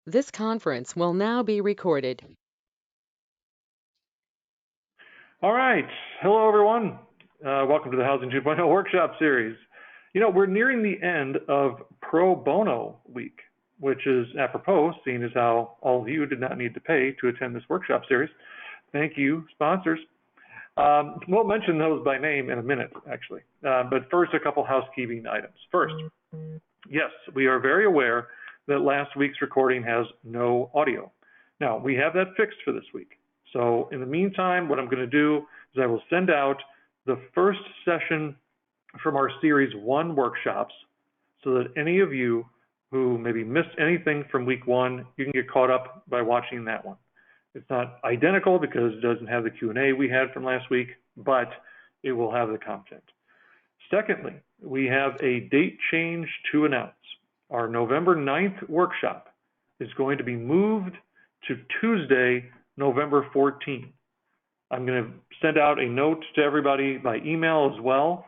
This conference will now be recorded. All right. Hello, everyone. Welcome to the Housing 2.0 Workshop Series. You know, we're nearing the end of Pro Bono Week, which is apropos, seeing as how all of you did not need to pay to attend this workshop series. Thank you, sponsors. We'll mention those by name in a minute, actually. But first, a couple housekeeping items. First, yes, we are very aware that last week's recording has no audio. Now, we have that fixed for this week. So in the meantime, what I'm going to do is I will send out the first session from our Series 1 workshops so that any of you who maybe missed anything from week 1, you can get caught up by watching that one. It's not identical because it doesn't have the Q&A we had from last week, but it will have the content. Secondly, we have a date change to announce. Our November 9th workshop is going to be moved to Tuesday, November 14th. I'm going to send out a note to everybody by email as well,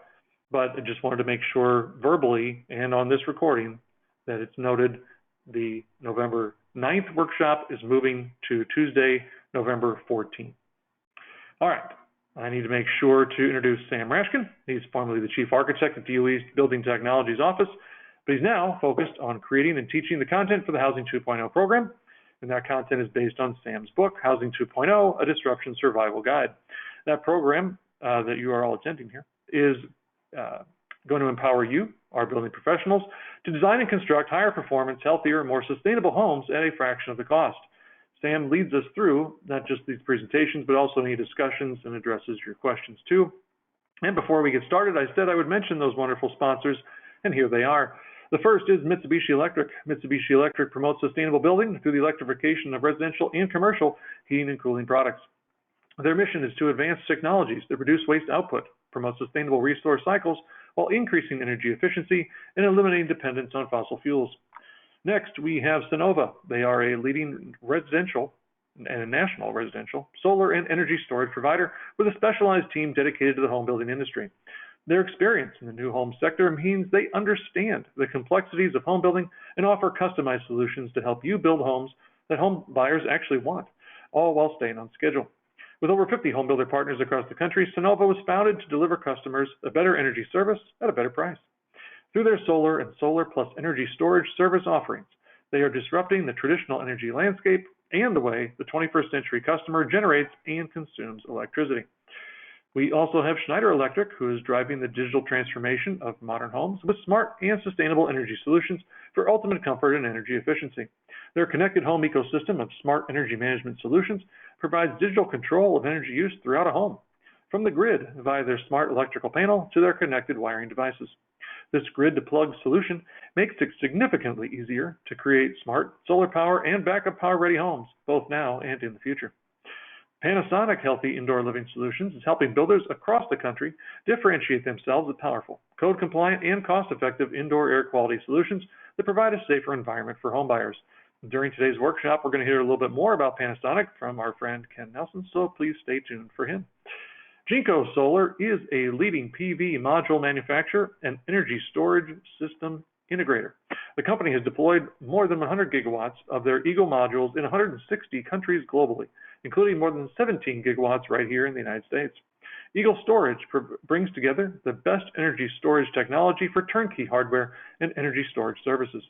but I just wanted to make sure verbally and on this recording that it's noted the November 9th workshop is moving to Tuesday, November 14th. All right, I need to make sure to introduce Sam Rashkin. He's formerly the Chief Architect at DOE's Building Technologies Office, but he's now focused on creating and teaching the content for the Housing 2.0 program. And that content is based on Sam's book, Housing 2.0, A Disruption Survival Guide. That program that you are all attending here is going to empower you, our building professionals, to design and construct higher performance, healthier, more sustainable homes at a fraction of the cost. Sam leads us through not just these presentations, but also any discussions and addresses your questions too. And before we get started, I said I would mention those wonderful sponsors, and here they are. The first is Mitsubishi Electric. Mitsubishi Electric promotes sustainable building through the electrification of residential and commercial heating and cooling products. Their mission is to advance technologies that reduce waste output, promote sustainable resource cycles while increasing energy efficiency and eliminating dependence on fossil fuels. Next, we have Sunnova. They are a leading residential and a national residential solar and energy storage provider with a specialized team dedicated to the home building industry. Their experience in the new home sector means they understand the complexities of home building and offer customized solutions to help you build homes that home buyers actually want, all while staying on schedule. With over 50 home builder partners across the country, Sunnova was founded to deliver customers a better energy service at a better price. Through their solar and solar plus energy storage service offerings, they are disrupting the traditional energy landscape and the way the 21st century customer generates and consumes electricity. We also have Schneider Electric, who is driving the digital transformation of modern homes with smart and sustainable energy solutions for ultimate comfort and energy efficiency. Their connected home ecosystem of smart energy management solutions provides digital control of energy use throughout a home, from the grid via their smart electrical panel to their connected wiring devices. This grid-to-plug solution makes it significantly easier to create smart solar power and backup power-ready homes, both now and in the future. Panasonic Healthy Indoor Living Solutions is helping builders across the country differentiate themselves with powerful, code-compliant, and cost-effective indoor air quality solutions that provide a safer environment for homebuyers. During today's workshop, we're going to hear a little bit more about Panasonic from our friend Ken Nelson, so please stay tuned for him. Jinko Solar is a leading PV module manufacturer and energy storage system integrator. The company has deployed more than 100 gigawatts of their Eagle modules in 160 countries globally, including more than 17 gigawatts right here in the United States. Eagle Storage brings together the best energy storage technology for turnkey hardware and energy storage services.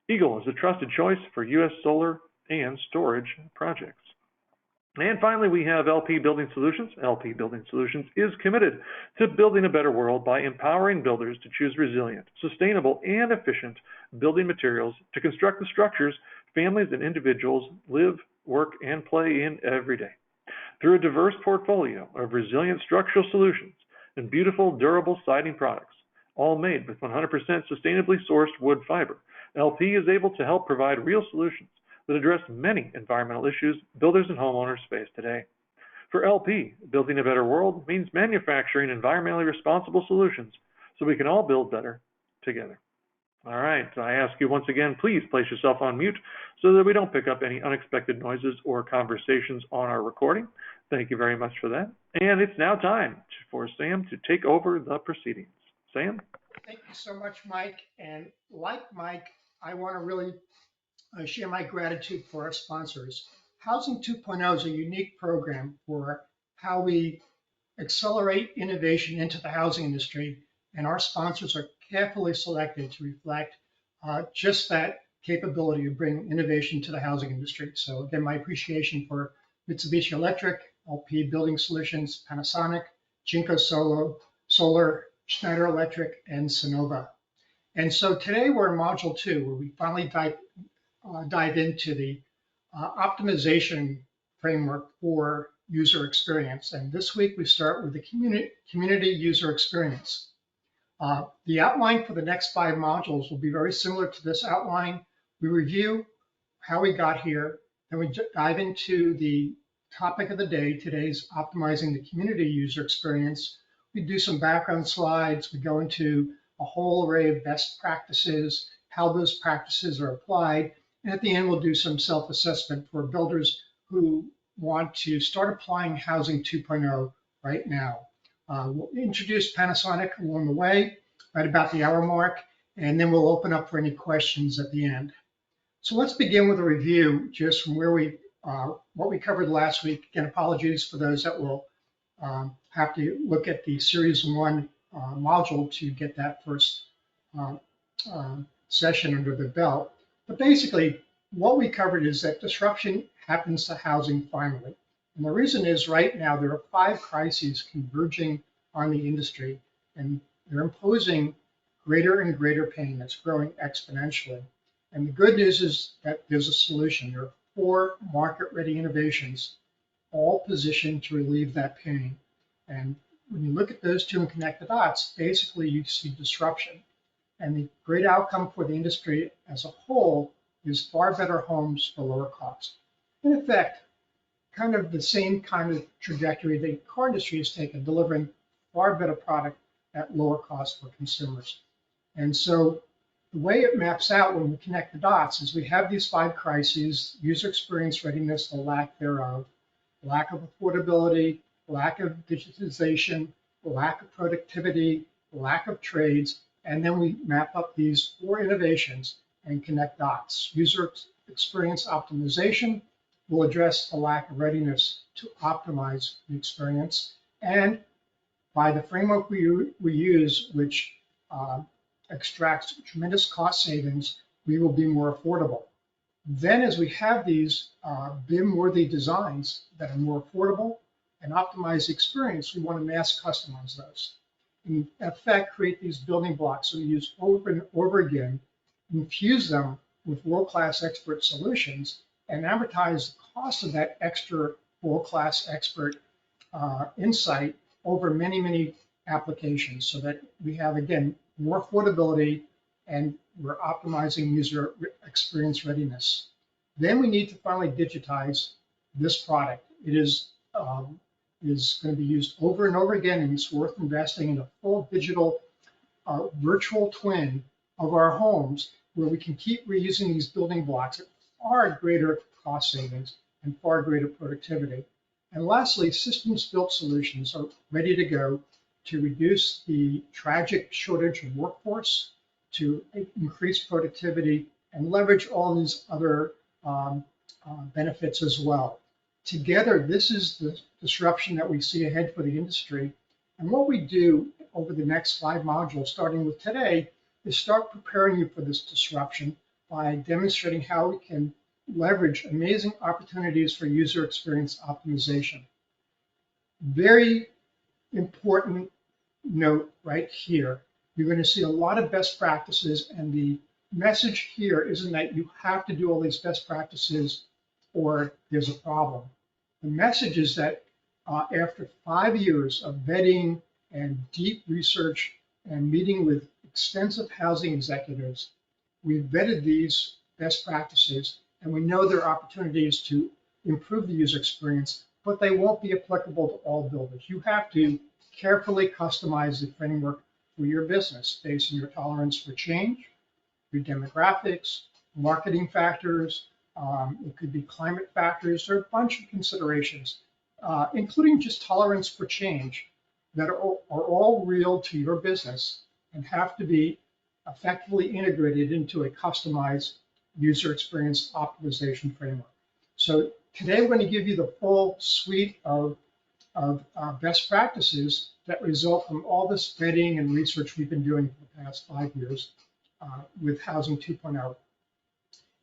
Eagle is a trusted choice for U.S. solar and storage projects. And finally, we have LP Building Solutions. LP Building Solutions is committed to building a better world by empowering builders to choose resilient, sustainable, and efficient building materials to construct the structures families and individuals live, work, and play in every day. Through a diverse portfolio of resilient structural solutions and beautiful, durable siding products, all made with 100% sustainably sourced wood fiber, LP is able to help provide real solutions that address many environmental issues builders and homeowners face today. For LP, building a better world means manufacturing environmentally responsible solutions so we can all build better together. All right, I ask you once again, please place yourself on mute so that we don't pick up any unexpected noises or conversations on our recording. Thank you very much for that. And it's now time for Sam to take over the proceedings. Sam? Thank you so much, Mike. And like Mike, I want to really I share my gratitude for our sponsors. Housing 2.0 is a unique program for how we accelerate innovation into the housing industry, and our sponsors are carefully selected to reflect just that capability of bringing innovation to the housing industry. So again, my appreciation for Mitsubishi Electric, LP Building Solutions, Panasonic, Jinko Solar, Schneider Electric, and Sonova. And so today we're in module 2, where we finally dive into the optimization framework for user experience. And this week we start with the community user experience. The outline for the next 5 modules will be very similar to this outline. We review how we got here, then we dive into the topic of the day. Today's optimizing the community user experience. We do some background slides. We go into a whole array of best practices, how those practices are applied. And at the end, we'll do some self-assessment for builders who want to start applying Housing 2.0 right now. We'll introduce Panasonic along the way, right about the hour mark, and then we'll open up for any questions at the end. So let's begin with a review just from where what we covered last week. Again, apologies for those that will have to look at the Series 1 module to get that first session under the belt. But basically, what we covered is that disruption happens to housing finally. And the reason is right now there are 5 crises converging on the industry, and they're imposing greater and greater pain that's growing exponentially. And the good news is that there's a solution. There are 4 market-ready innovations, all positioned to relieve that pain. And when you look at those 2 and connect the dots, basically you see disruption. And the great outcome for the industry as a whole is far better homes for lower cost. In effect, kind of the same kind of trajectory the car industry has taken, delivering far better product at lower cost for consumers. And so the way it maps out when we connect the dots is we have these 5 crises: user experience readiness, the lack thereof, lack of affordability, lack of digitization, lack of productivity, lack of trades, and then we map up these 4 innovations and connect dots. User experience optimization will address the lack of readiness to optimize the experience. And by the framework we use, which extracts tremendous cost savings, we will be more affordable. Then as we have these BIM-worthy designs that are more affordable and optimize the experience, we want to mass customize those. In effect, create these building blocks that we use over and over again, infuse them with world-class expert solutions, and amortize the cost of that extra world-class expert insight over many, many applications so that we have, again, more affordability and we're optimizing user experience readiness. Then we need to finally digitize this product. It is going to be used over and over again, and it's worth investing in a full digital virtual twin of our homes where we can keep reusing these building blocks at far greater cost savings and far greater productivity. And lastly, systems built solutions are ready to go to reduce the tragic shortage of workforce, to increase productivity, and leverage all these other benefits as well. Together, this is the disruption that we see ahead for the industry. And what we do over the next 5 modules, starting with today, is start preparing you for this disruption by demonstrating how we can leverage amazing opportunities for user experience optimization. Very important note right here. You're going to see a lot of best practices, and the message here isn't that you have to do all these best practices or there's a problem. The message is that after 5 years of vetting and deep research and meeting with extensive housing executives, we've vetted these best practices, and we know there are opportunities to improve the user experience, but they won't be applicable to all builders. You have to carefully customize the framework for your business based on your tolerance for change, your demographics, marketing factors, it could be climate factors. There are a bunch of considerations, including just tolerance for change that are all real to your business and have to be effectively integrated into a customized user experience optimization framework. So today we're going to give you the full suite of best practices that result from all the studying and research we've been doing for the past 5 years with Housing 2.0.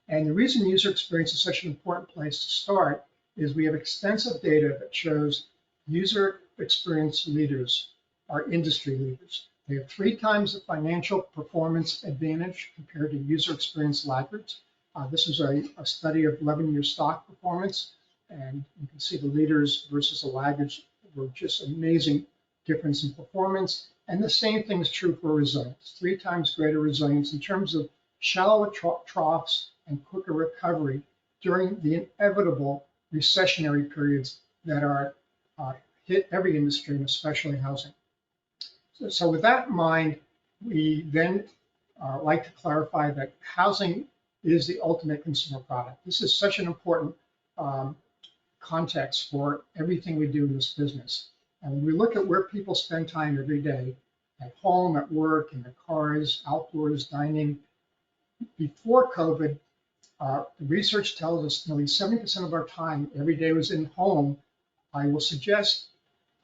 And the reason user experience is such an important place to start is we have extensive data that shows user experience leaders are industry leaders. They have 3 times the financial performance advantage compared to user experience laggards. This is a study of 11-year stock performance, and you can see the leaders versus the laggards were just amazing difference in performance. And the same thing is true for resilience, 3 times greater resilience in terms of shallower troughs and quicker recovery during the inevitable recessionary periods that are hit every industry, and especially housing. So with that in mind, we then like to clarify that housing is the ultimate consumer product. This is such an important context for everything we do in this business. And when we look at where people spend time every day, at home, at work, in their cars, outdoors, dining, before COVID, the research tells us nearly 70% of our time every day was in home. I will suggest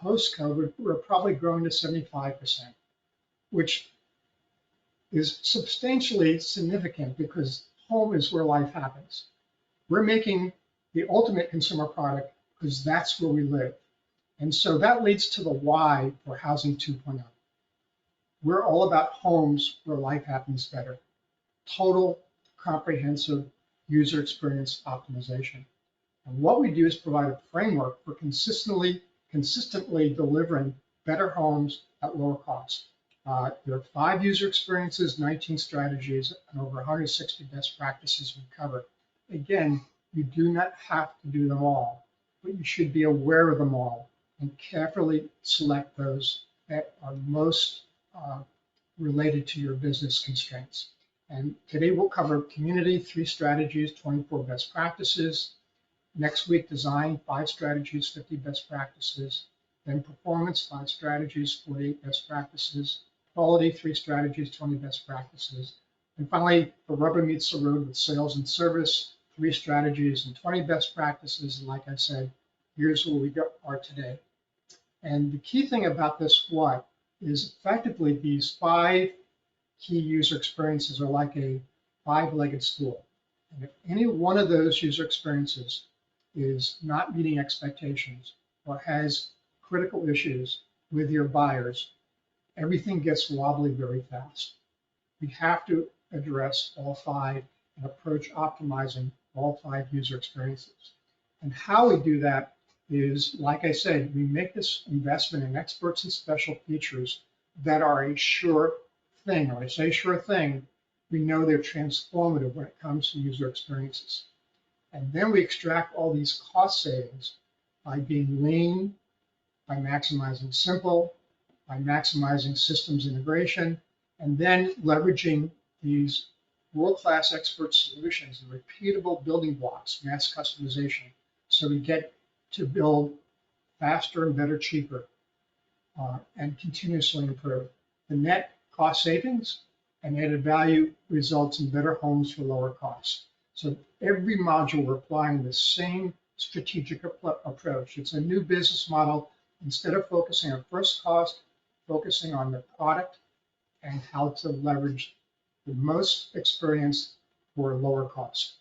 post-COVID, we're probably growing to 75%, which is substantially significant because home is where life happens. We're making the ultimate consumer product because that's where we live. And so that leads to the why for Housing 2.0. We're all about homes where life happens better. Total, comprehensive user experience optimization. And what we do is provide a framework for consistently delivering better homes at lower cost. There are 5 user experiences, 19 strategies, and over 160 best practices we cover. Again, you do not have to do them all, but you should be aware of them all and carefully select those that are most related to your business constraints. And today we'll cover community, 3 strategies, 24 best practices. Next week, design, 5 strategies, 50 best practices. Then performance, 5 strategies, 48 best practices. Quality, 3 strategies, 20 best practices. And finally, the rubber meets the road with sales and service, 3 strategies and 20 best practices. And like I said, here's where we are today. And the key thing about this what is effectively these 5 key user experiences are like a 5-legged stool. And if any one of those user experiences is not meeting expectations or has critical issues with your buyers, everything gets wobbly very fast. We have to address all 5 and approach optimizing all 5 user experiences. And how we do that is, like I said, we make this investment in experts and special features that are a sure thing. When I say sure thing, we know they're transformative when it comes to user experiences. And then we extract all these cost savings by being lean, by maximizing simple, by maximizing systems integration, and then leveraging these world-class expert solutions and repeatable building blocks, mass customization, so we get to build faster and better, cheaper, and continuously improve. The net cost savings and added value results in better homes for lower costs. So every module we're applying the same strategic approach. It's a new business model. Instead of focusing on first cost, focusing on the product and how to leverage the most experience for lower cost.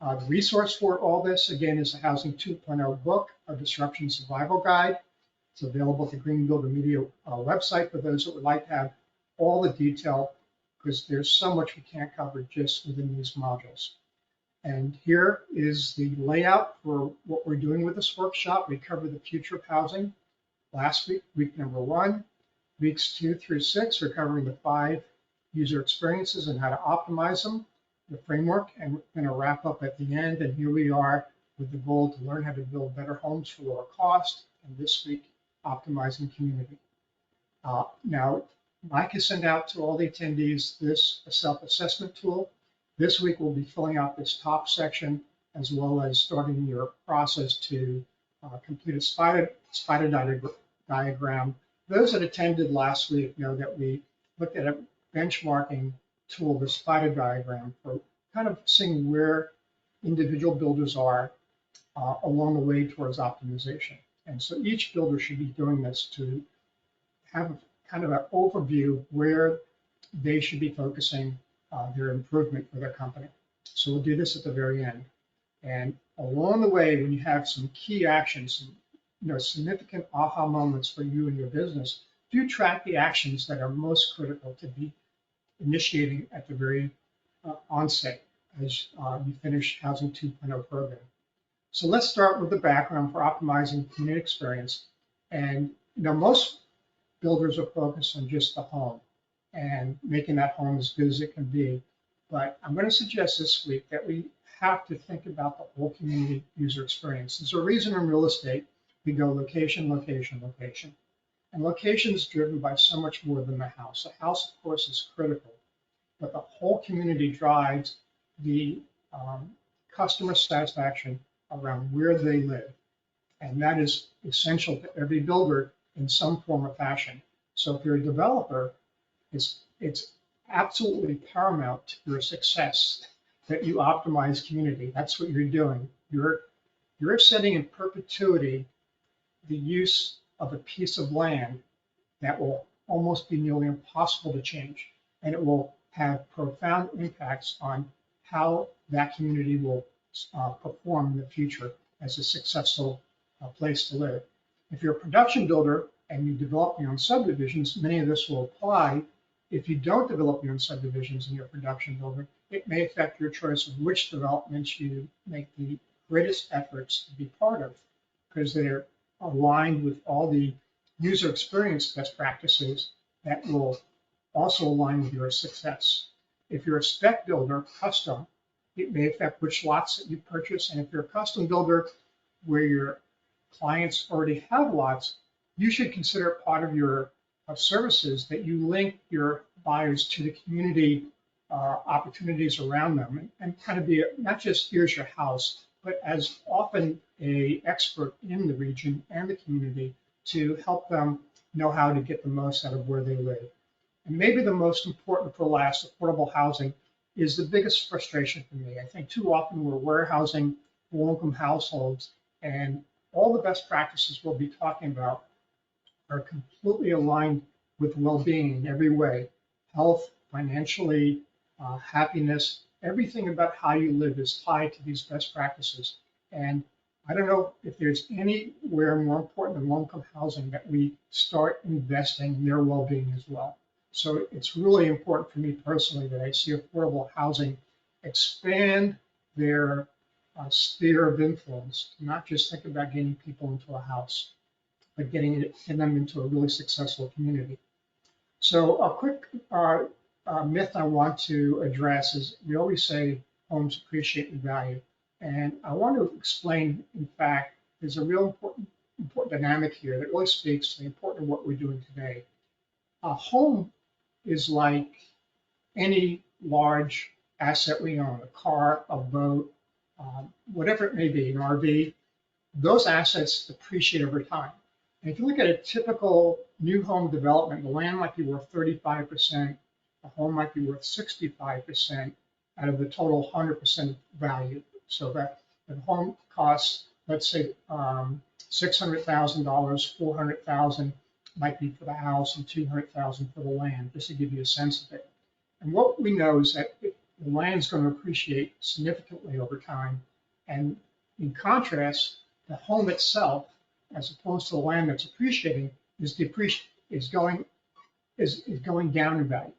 The resource for all this, again, is the Housing 2.0 book, a disruption survival guide. It's available at the Green Builder Media website for those that would like to have all the detail, because there's so much we can't cover just within these modules. And here is the layout for what we're doing with this workshop. We cover the future of housing. Last week, week number 1, weeks 2 through 6, we're covering the 5 user experiences and how to optimize them, the framework, and we're going to wrap up at the end. And here we are with the goal to learn how to build better homes for lower cost. And this week, optimizing community. Now, Mike has sent out to all the attendees this self-assessment tool. This week, we'll be filling out this top section, as well as starting your process to complete a spider diagram. Those that attended last week know that we looked at a benchmarking tool, the spider diagram, for kind of seeing where individual builders are along the way towards optimization. And so each builder should be doing this to have kind of an overview where they should be focusing their improvement for their company. So we'll do this at the very end. And along the way, when you have some key actions, some, significant aha moments for you and your business, do track the actions that are most critical to be initiating at the very onset as you finish Housing 2.0 program. So let's start with the background for optimizing community experience. And most builders are focused on just the home and making that home as good as it can be. But I'm going to suggest this week that we have to think about the whole community user experience. There's a reason in real estate we go location, location, location. And location is driven by so much more than the house. The house, of course, is critical, but the whole community drives the customer satisfaction around where they live. And that is essential to every builder in some form or fashion. So if you're a developer, it's absolutely paramount to your success that you optimize community. That's what you're doing. You're setting in perpetuity the use of a piece of land that will almost be nearly impossible to change. And it will have profound impacts on how that community will perform in the future as a successful place to live. If you're a production builder and you develop your own subdivisions, many of this will apply. If you don't develop your own subdivisions in your production builder, it may affect your choice of which developments you make the greatest efforts to be part of, because they're aligned with all the user experience best practices that will also align with your success. If you're a spec builder, custom, it may affect which lots that you purchase. And if you're a custom builder where your clients already have lots, you should consider it part of your services that you link your buyers to the community opportunities around them and kind of be not just here's your house, but as often a expert in the region and the community to help them know how to get the most out of where they live. And maybe the most important for last, affordable housing is the biggest frustration for me. I think too often we're warehousing low-income households, and all the best practices we'll be talking about are completely aligned with well-being in every way. Health, financially, happiness, everything about how you live is tied to these best practices. And I don't know if there's anywhere more important than low-income housing that we start investing in their well-being as well. So it's really important for me personally that I see affordable housing expand their sphere of influence, to not just think about getting people into a house, but getting them into a really successful community. So a quick myth I want to address is we always say homes appreciate in value. And I want to explain, in fact, there's a real important dynamic here that really speaks to the importance of what we're doing today. A home is like any large asset we own, a car, a boat, whatever it may be, an RV. Those assets depreciate over time. And if you look at a typical new home development, the land might be worth 35%, the home might be worth 65% out of the total 100% value. So that the home costs, let's say, $600,000, $400,000 might be for the house and $200,000 for the land, just to give you a sense of it. And what we know is that the land is going to appreciate significantly over time. And in contrast, the home itself, as opposed to the land that's appreciating, is going down in value.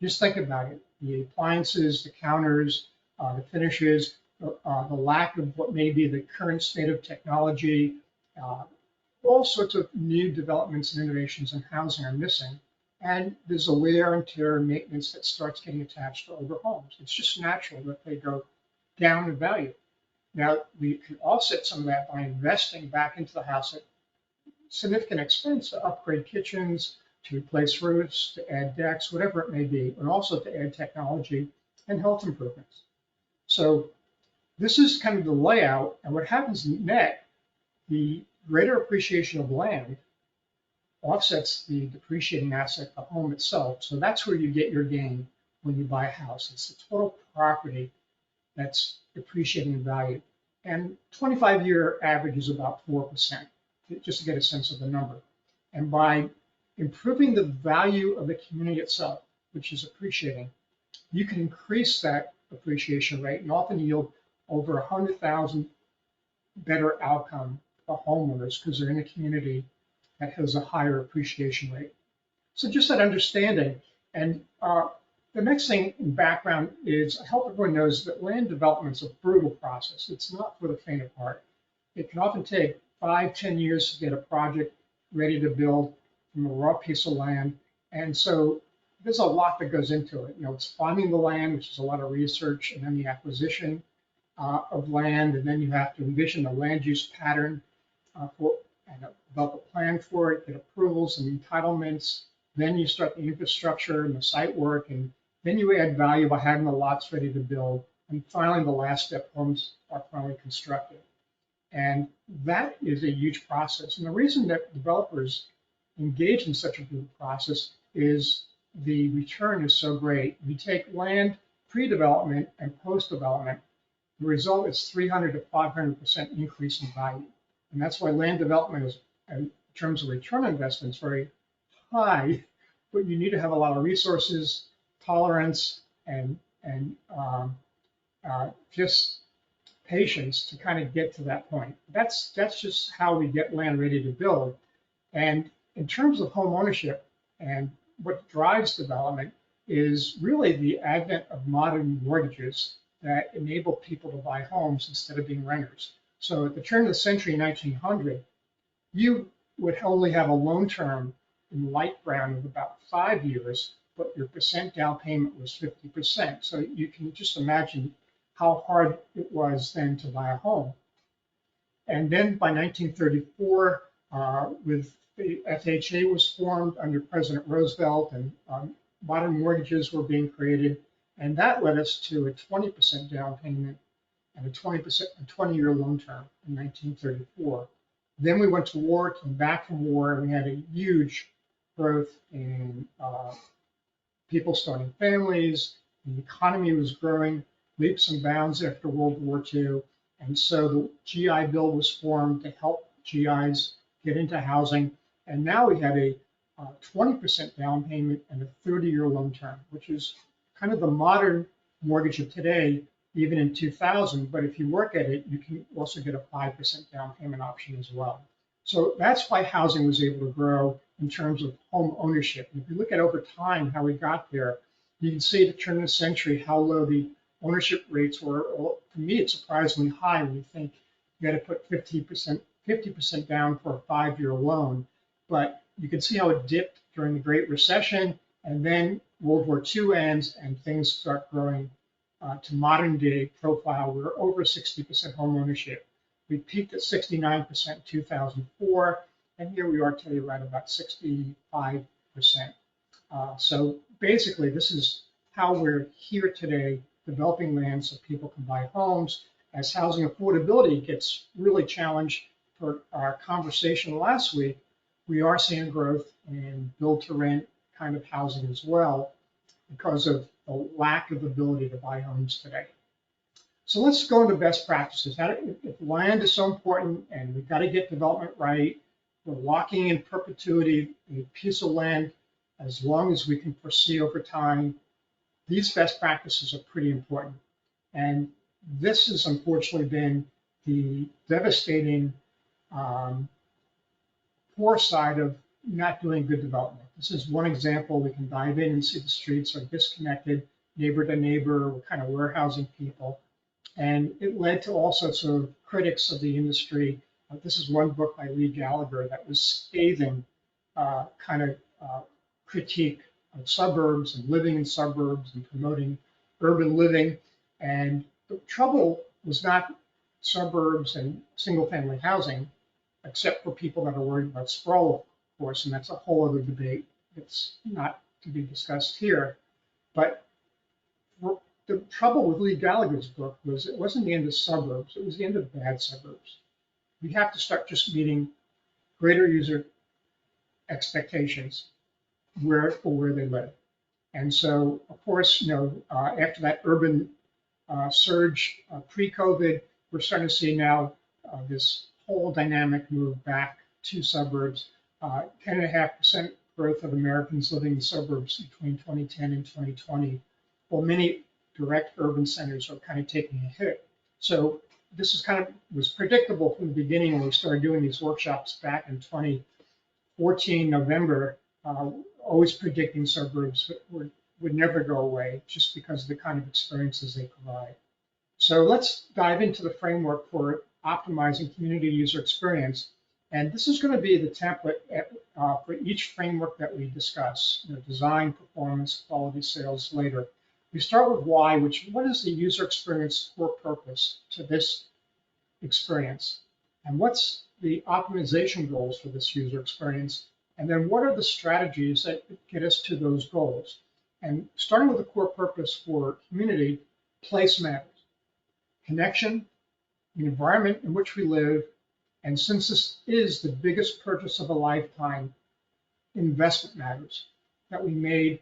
Just think about it: the appliances, the counters, the finishes, the lack of what may be the current state of technology, all sorts of new developments and innovations in housing are missing. And there's a wear and tear and maintenance that starts getting attached to older homes. It's just natural that they go down in value. Now, we can offset some of that by investing back into the house at significant expense to upgrade kitchens, to replace roofs, to add decks, whatever it may be, and also to add technology and health improvements. So this is kind of the layout, and what happens net, the greater appreciation of land offsets the depreciating asset, the home itself. So that's where you get your gain when you buy a house. It's the total property that's appreciating in value. And 25-year average is about 4%, just to get a sense of the number. And by improving the value of the community itself, which is appreciating, you can increase that appreciation rate and often yield over 100,000 better outcome for homeowners because they're in a community that has a higher appreciation rate. So just that understanding. And the next thing in background is I hope everyone knows that land development is a brutal process. It's not for the faint of heart. It can often take 5-10 years to get a project ready to build from a raw piece of land. And so there's a lot that goes into it. It's finding the land, which is a lot of research, and then the acquisition of land, and then you have to envision the land use pattern and develop a plan for it, get approvals and entitlements. Then you start the infrastructure and the site work, and then you add value by having the lots ready to build. And finally, the last step, homes are finally constructed. And that is a huge process. And the reason that developers engage in such a brutal process is the return is so great. We take land pre-development and post-development. The result is 300 to 500% increase in value. And that's why land development is, in terms of return on investment, is very high, but you need to have a lot of resources, tolerance, and just patience to kind of get to that point. That's just how we get land ready to build. And in terms of home ownership and what drives development is really the advent of modern mortgages that enable people to buy homes instead of being renters. So at the turn of the century, 1900, you would only have a loan term in light brown of about 5 years, but your percent down payment was 50%. So you can just imagine how hard it was then to buy a home. And then by 1934, with the FHA was formed under President Roosevelt, and modern mortgages were being created, and that led us to a 20% down payment and a 20-year loan term in 1934. Then we went to war, came back from war, and we had a huge growth in people starting families. The economy was growing leaps and bounds after World War II. And so the GI Bill was formed to help GIs get into housing. And now we have a 20% down payment and a 30-year loan term, which is kind of the modern mortgage of today, even in 2000. But if you work at it, you can also get a 5% down payment option as well. So that's why housing was able to grow in terms of home ownership. And if you look at over time how we got there, you can see at the turn of the century how low the ownership rates were. To me, it's surprisingly high when you think you got to put 50% down for a 5-year loan. But you can see how it dipped during the Great Recession, and then World War II ends and things start growing to modern day profile. We're over 60% home ownership. We peaked at 69% in 2004, and here we are today right about 65%. So basically, this is how we're here today, developing land so people can buy homes. As housing affordability gets really challenged for our conversation last week, we are seeing growth in build-to-rent kind of housing as well because of the lack of ability to buy homes today. So let's go into best practices. If land is so important and we've got to get development right, we're locking in perpetuity a piece of land as long as we can foresee over time. These best practices are pretty important. And this has unfortunately been the devastating poor side of not doing good development. This is one example. We can dive in and see the streets are disconnected, neighbor to neighbor. We're kind of warehousing people. And it led to all sorts of critics of the industry. This is one book by Lee Gallagher that was scathing critique of suburbs and living in suburbs and promoting urban living. And the trouble was not suburbs and single family housing, except for people that are worried about sprawl, of course, and that's a whole other debate that's not to be discussed here. But the trouble with Lee Gallagher's book was it wasn't the end of suburbs, it was the end of bad suburbs. We have to start just meeting greater user expectations for where they live. And so, of course, after that urban surge pre-COVID. We're starting to see now this whole dynamic move back to suburbs. 10.5% growth of Americans living in suburbs between 2010 and 2020. Well, many direct urban centers are kind of taking a hit. So this is was predictable from the beginning when we started doing these workshops back in 2014 November, always predicting suburbs would never go away just because of the kind of experiences they provide. So let's dive into the framework for optimizing community user experience. And this is going to be the template for each framework that we discuss, design, performance, quality, sales later. We start with why, what is the user experience core purpose to this experience? And what's the optimization goals for this user experience? And then what are the strategies that get us to those goals? And starting with the core purpose for community, place matters. Connection, the environment in which we live, and since this is the biggest purchase of a lifetime, investment matters. That we made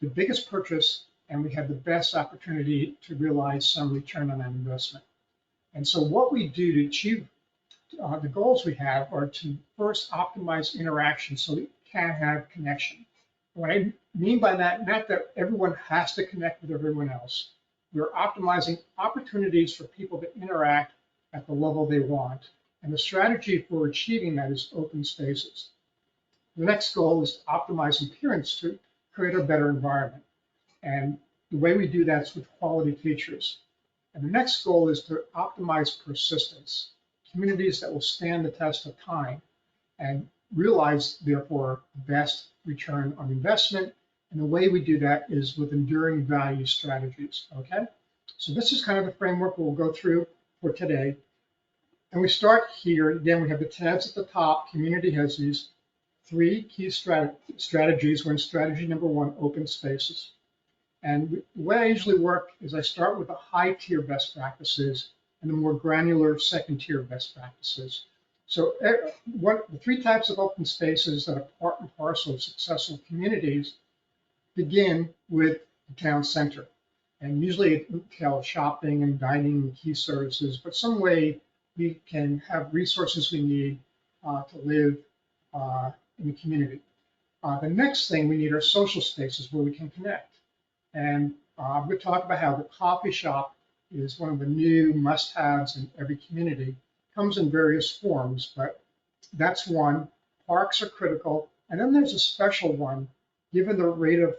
the biggest purchase and we have the best opportunity to realize some return on that investment. And so what we do to achieve the goals we have are to first optimize interaction so we can have connection. What I mean by that, not that everyone has to connect with everyone else. We're optimizing opportunities for people to interact at the level they want. And the strategy for achieving that is open spaces. The next goal is to optimize appearance to create a better environment. And the way we do that is with quality features. And the next goal is to optimize persistence, communities that will stand the test of time and realize, therefore, best return on investment. And the way we do that is with enduring value strategies, okay? So this is kind of the framework we'll go through for today. And we start here. Again, we have the tabs at the top. Community has these three key strategies. We're in strategy number one, open spaces. And the way I usually work is I start with the high tier best practices and the more granular second tier best practices. So the three types of open spaces that are part and parcel of successful communities begin with the town center. And usually it entails shopping and dining and key services, but some way we can have resources we need to live in the community. The next thing we need are social spaces where we can connect. And I'm going to talk about how the coffee shop is one of the new must-haves in every community. It comes in various forms, but that's one. Parks are critical. And then there's a special one, given the rate of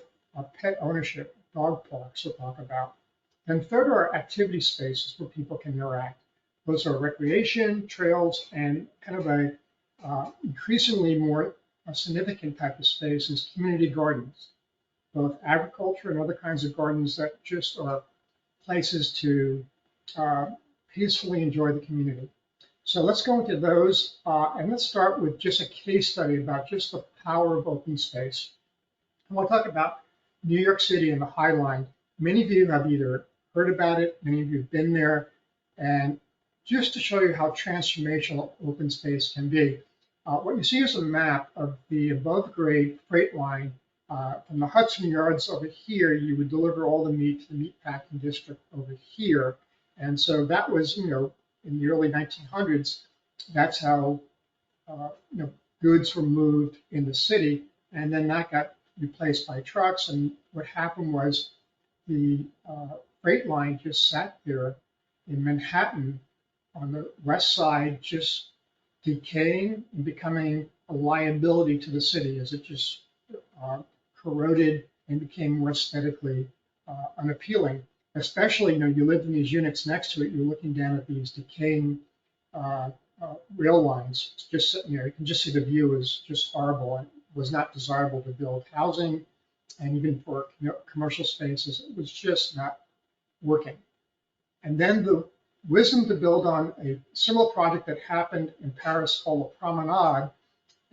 pet ownership, dog parks we'll talk about. And third are activity spaces where people can interact. Those are recreation, trails, and kind of a increasingly more significant type of space is community gardens, both agriculture and other kinds of gardens that just are places to peacefully enjoy the community. So let's go into those, and let's start with just a case study about just the power of open space. And we'll talk about New York City and the High Line. Many of you have either heard about it, many of you have been there, and just to show you how transformational open space can be. What you see is a map of the above grade freight line. From the Hudson Yards over here, you would deliver all the meat to the meatpacking district over here. And so that was, in the early 1900s, that's how, goods were moved in the city. And then that got replaced by trucks. And what happened was the freight line just sat there in Manhattan on the west side, just decaying and becoming a liability to the city as it just corroded and became more aesthetically unappealing. Especially, you lived in these units next to it, you're looking down at these decaying rail lines. It's just sitting there. You can just see the view is just horrible and was not desirable to build housing, and even for commercial spaces, it was just not working. And then the wisdom to build on a similar project that happened in Paris called La Promenade,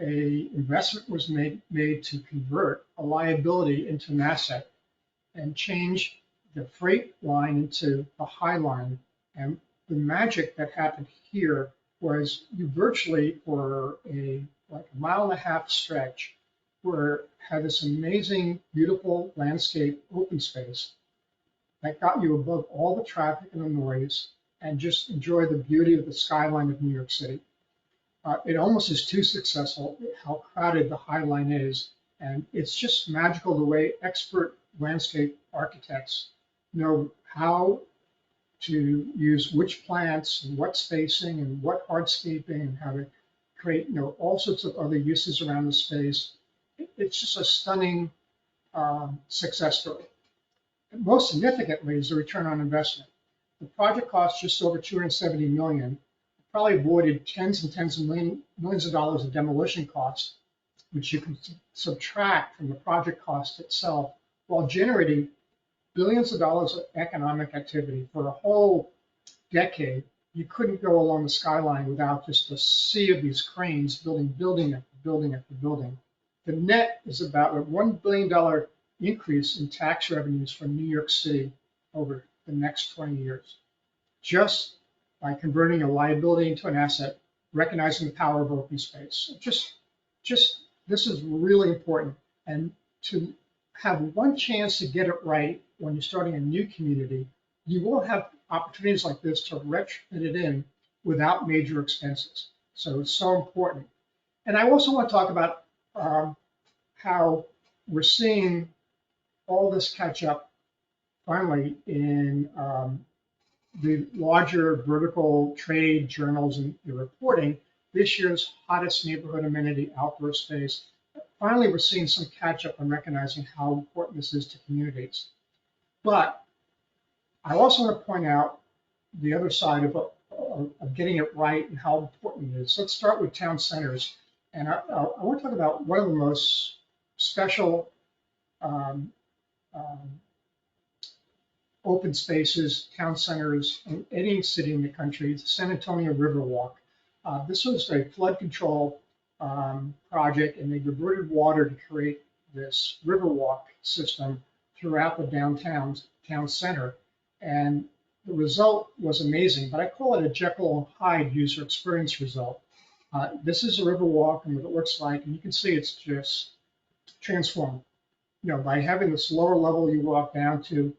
a investment was made to convert a liability into an asset and change the freight line into a high line. And the magic that happened here was you virtually for a mile-and-a-half stretch where had this amazing, beautiful landscape open space. that got you above all the traffic and the noise and just enjoy the beauty of the skyline of New York City. It almost is too successful how crowded the High Line is. And it's just magical the way expert landscape architects know how to use which plants and what spacing and what hardscaping and how to create, all sorts of other uses around the space. It's just a stunning success story. And most significantly is the return on investment. The project cost just over $270 million, probably avoided tens and tens of millions of dollars of demolition costs, which you can subtract from the project cost itself, while generating billions of dollars of economic activity for a whole decade. You couldn't go along the skyline without just a sea of these cranes building building after building after building. The net is about a $1 billion increase in tax revenues for New York City over the next 20 years, just by converting a liability into an asset, recognizing the power of open space. Just this is really important. And to have one chance to get it right when you're starting a new community, you will have opportunities like this to retrofit it in without major expenses. So it's so important. And I also want to talk about how we're seeing all this catch up finally in the larger vertical trade journals and the reporting. This year's hottest neighborhood amenity outdoor space. Finally, we're seeing some catch up on recognizing how important this is to communities. But I also want to point out the other side of getting it right and how important it is. Let's start with town centers. And I want to talk about one of the most special open spaces, town centers in any city in the country, the San Antonio Riverwalk. This was a flood control project, and they diverted water to create this Riverwalk system throughout the downtown town center. And the result was amazing, but I call it a Jekyll and Hyde user experience result. This is a Riverwalk and what it looks like, and you can see it's just transformed. By having this lower level you walk down to,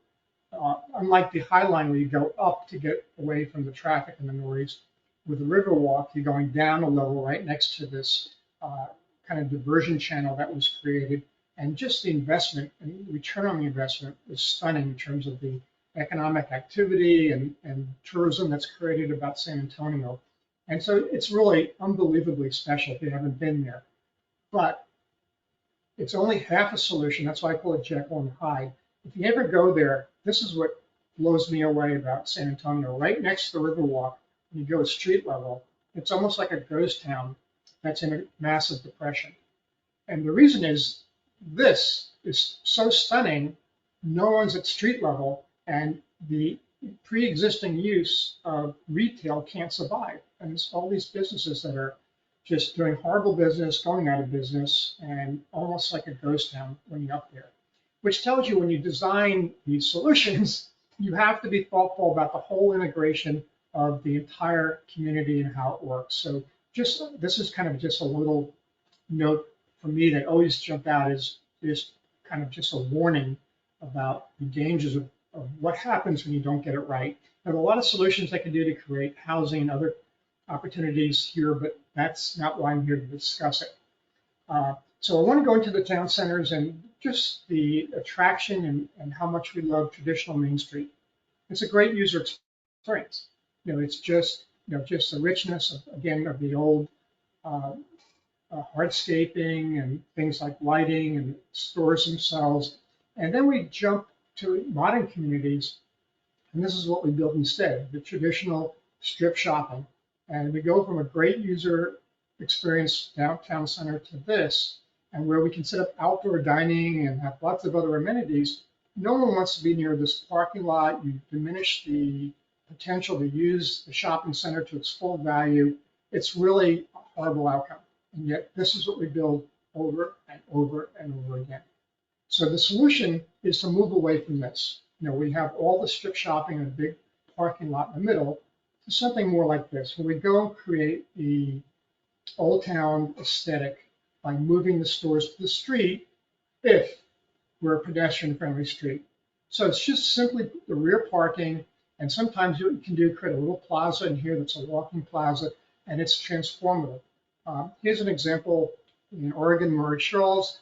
unlike the High Line where you go up to get away from the traffic and the noise, with the Riverwalk, you're going down a level right next to this kind of diversion channel that was created. And just the investment and return on the investment is stunning in terms of the economic activity and tourism that's created about San Antonio. And so it's really unbelievably special if you haven't been there. But it's only half a solution. That's why I call it Jekyll and Hyde. If you ever go there, this is what blows me away about San Antonio. Right next to the Riverwalk, when you go street level, it's almost like a ghost town that's in a massive depression. And the reason is this is so stunning, no one's at street level, and the pre-existing use of retail can't survive. And it's all these businesses that are just doing horrible business, going out of business, and almost like a ghost town when you're up there. Which tells you when you design these solutions, you have to be thoughtful about the whole integration of the entire community and how it works. So this is kind of just a little note for me that always jumped out is kind of just a warning about the dangers of what happens when you don't get it right. There are a lot of solutions they can do to create housing and other opportunities here, but that's not why I'm here to discuss it. So I want to go into the town centers and just the attraction and how much we love traditional Main Street. It's a great user experience. It's just the richness of the old hardscaping and things like lighting and stores themselves. And then we jump to modern communities, and this is what we build instead, the traditional strip shopping. And we go from a great user experience downtown center to this, and where we can set up outdoor dining and have lots of other amenities. No one wants to be near this parking lot. You diminish the potential to use the shopping center to its full value. It's really a horrible outcome. And yet this is what we build over and over and over again. So the solution is to move away from this. We have all the strip shopping and a big parking lot in the middle to something more like this, where we go and create the Old Town aesthetic by moving the stores to the street if we're a pedestrian-friendly street. So it's just simply the rear parking, and sometimes you can create a little plaza in here that's a walking plaza, and it's transformative. Here's an example in Oregon, Murray Shoals.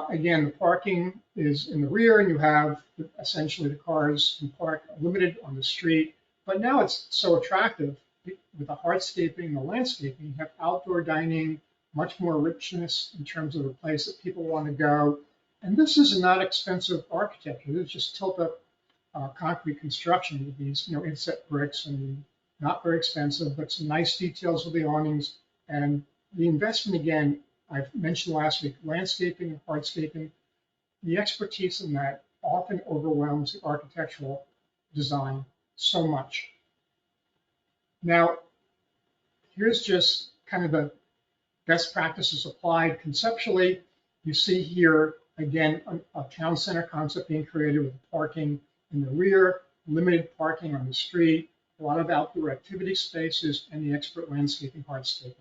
Again, the parking is in the rear, and you have essentially the cars can park limited on the street. But now it's so attractive with the hardscaping and the landscaping. You have outdoor dining, much more richness in terms of the place that people want to go. And this is not expensive architecture. This is just tilt-up concrete construction with these, inset bricks, and not very expensive, but some nice details with the awnings. And the investment, again, I've mentioned last week, landscaping and hardscaping. The expertise in that often overwhelms the architectural design so much. Now, here's just kind of the best practices applied conceptually. You see here, again, a town center concept being created with parking in the rear, limited parking on the street, a lot of outdoor activity spaces, and the expert landscaping, hardscaping.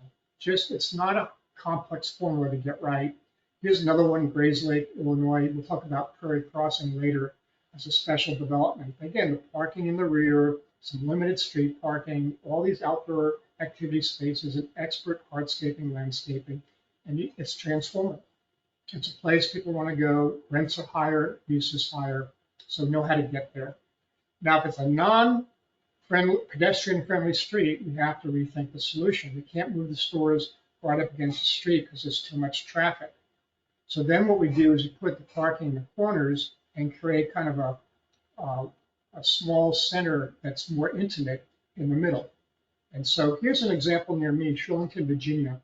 It's not a complex formula to get right. Here's another one, Grays Lake, Illinois. We'll talk about Prairie Crossing later as a special development. Again, the parking in the rear, some limited street parking, all these outdoor activity spaces, and expert hardscaping, landscaping, and it's transformative. It's a place people want to go, rents are higher, use is higher, so know how to get there. Now, if it's a non-friendly, pedestrian-friendly street, we have to rethink the solution. We can't move the stores right up against the street because there's too much traffic. So then what we do is we put the parking in the corners and create kind of a small center that's more intimate in the middle. And so here's an example near me, Shirlington, Virginia.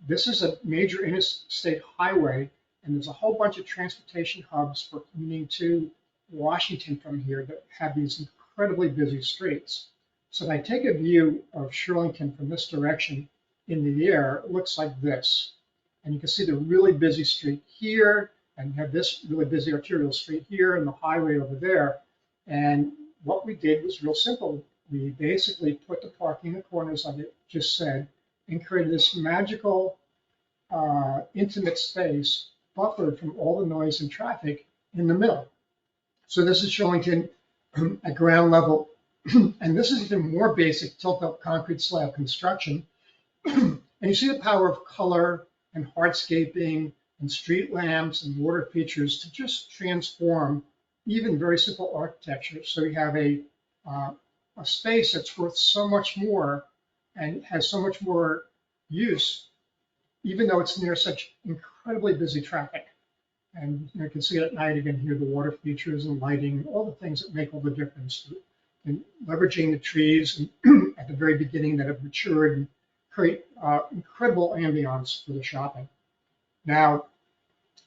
This is a major interstate highway, and there's a whole bunch of transportation hubs for commuting to Washington from here that have these incredibly busy streets. So if I take a view of Shirlington from this direction in the air, it looks like this. And you can see the really busy street here, and you have this really busy arterial street here, and the highway over there. And what we did was real simple. We basically put the parking in the corners, like I just said, and created this magical, intimate space buffered from all the noise and traffic in the middle. So this is Shirlington at ground level. And this is even more basic tilt-up concrete slab construction. And you see the power of color and hardscaping and street lamps and water features to just transform even very simple architecture. So you have a space that's worth so much more and has so much more use, even though it's near such incredibly busy traffic. And you can see it at night, again, here, the water features and lighting, all the things that make all the difference. And leveraging the trees and at the very beginning that have matured and create incredible ambiance for the shopping. Now,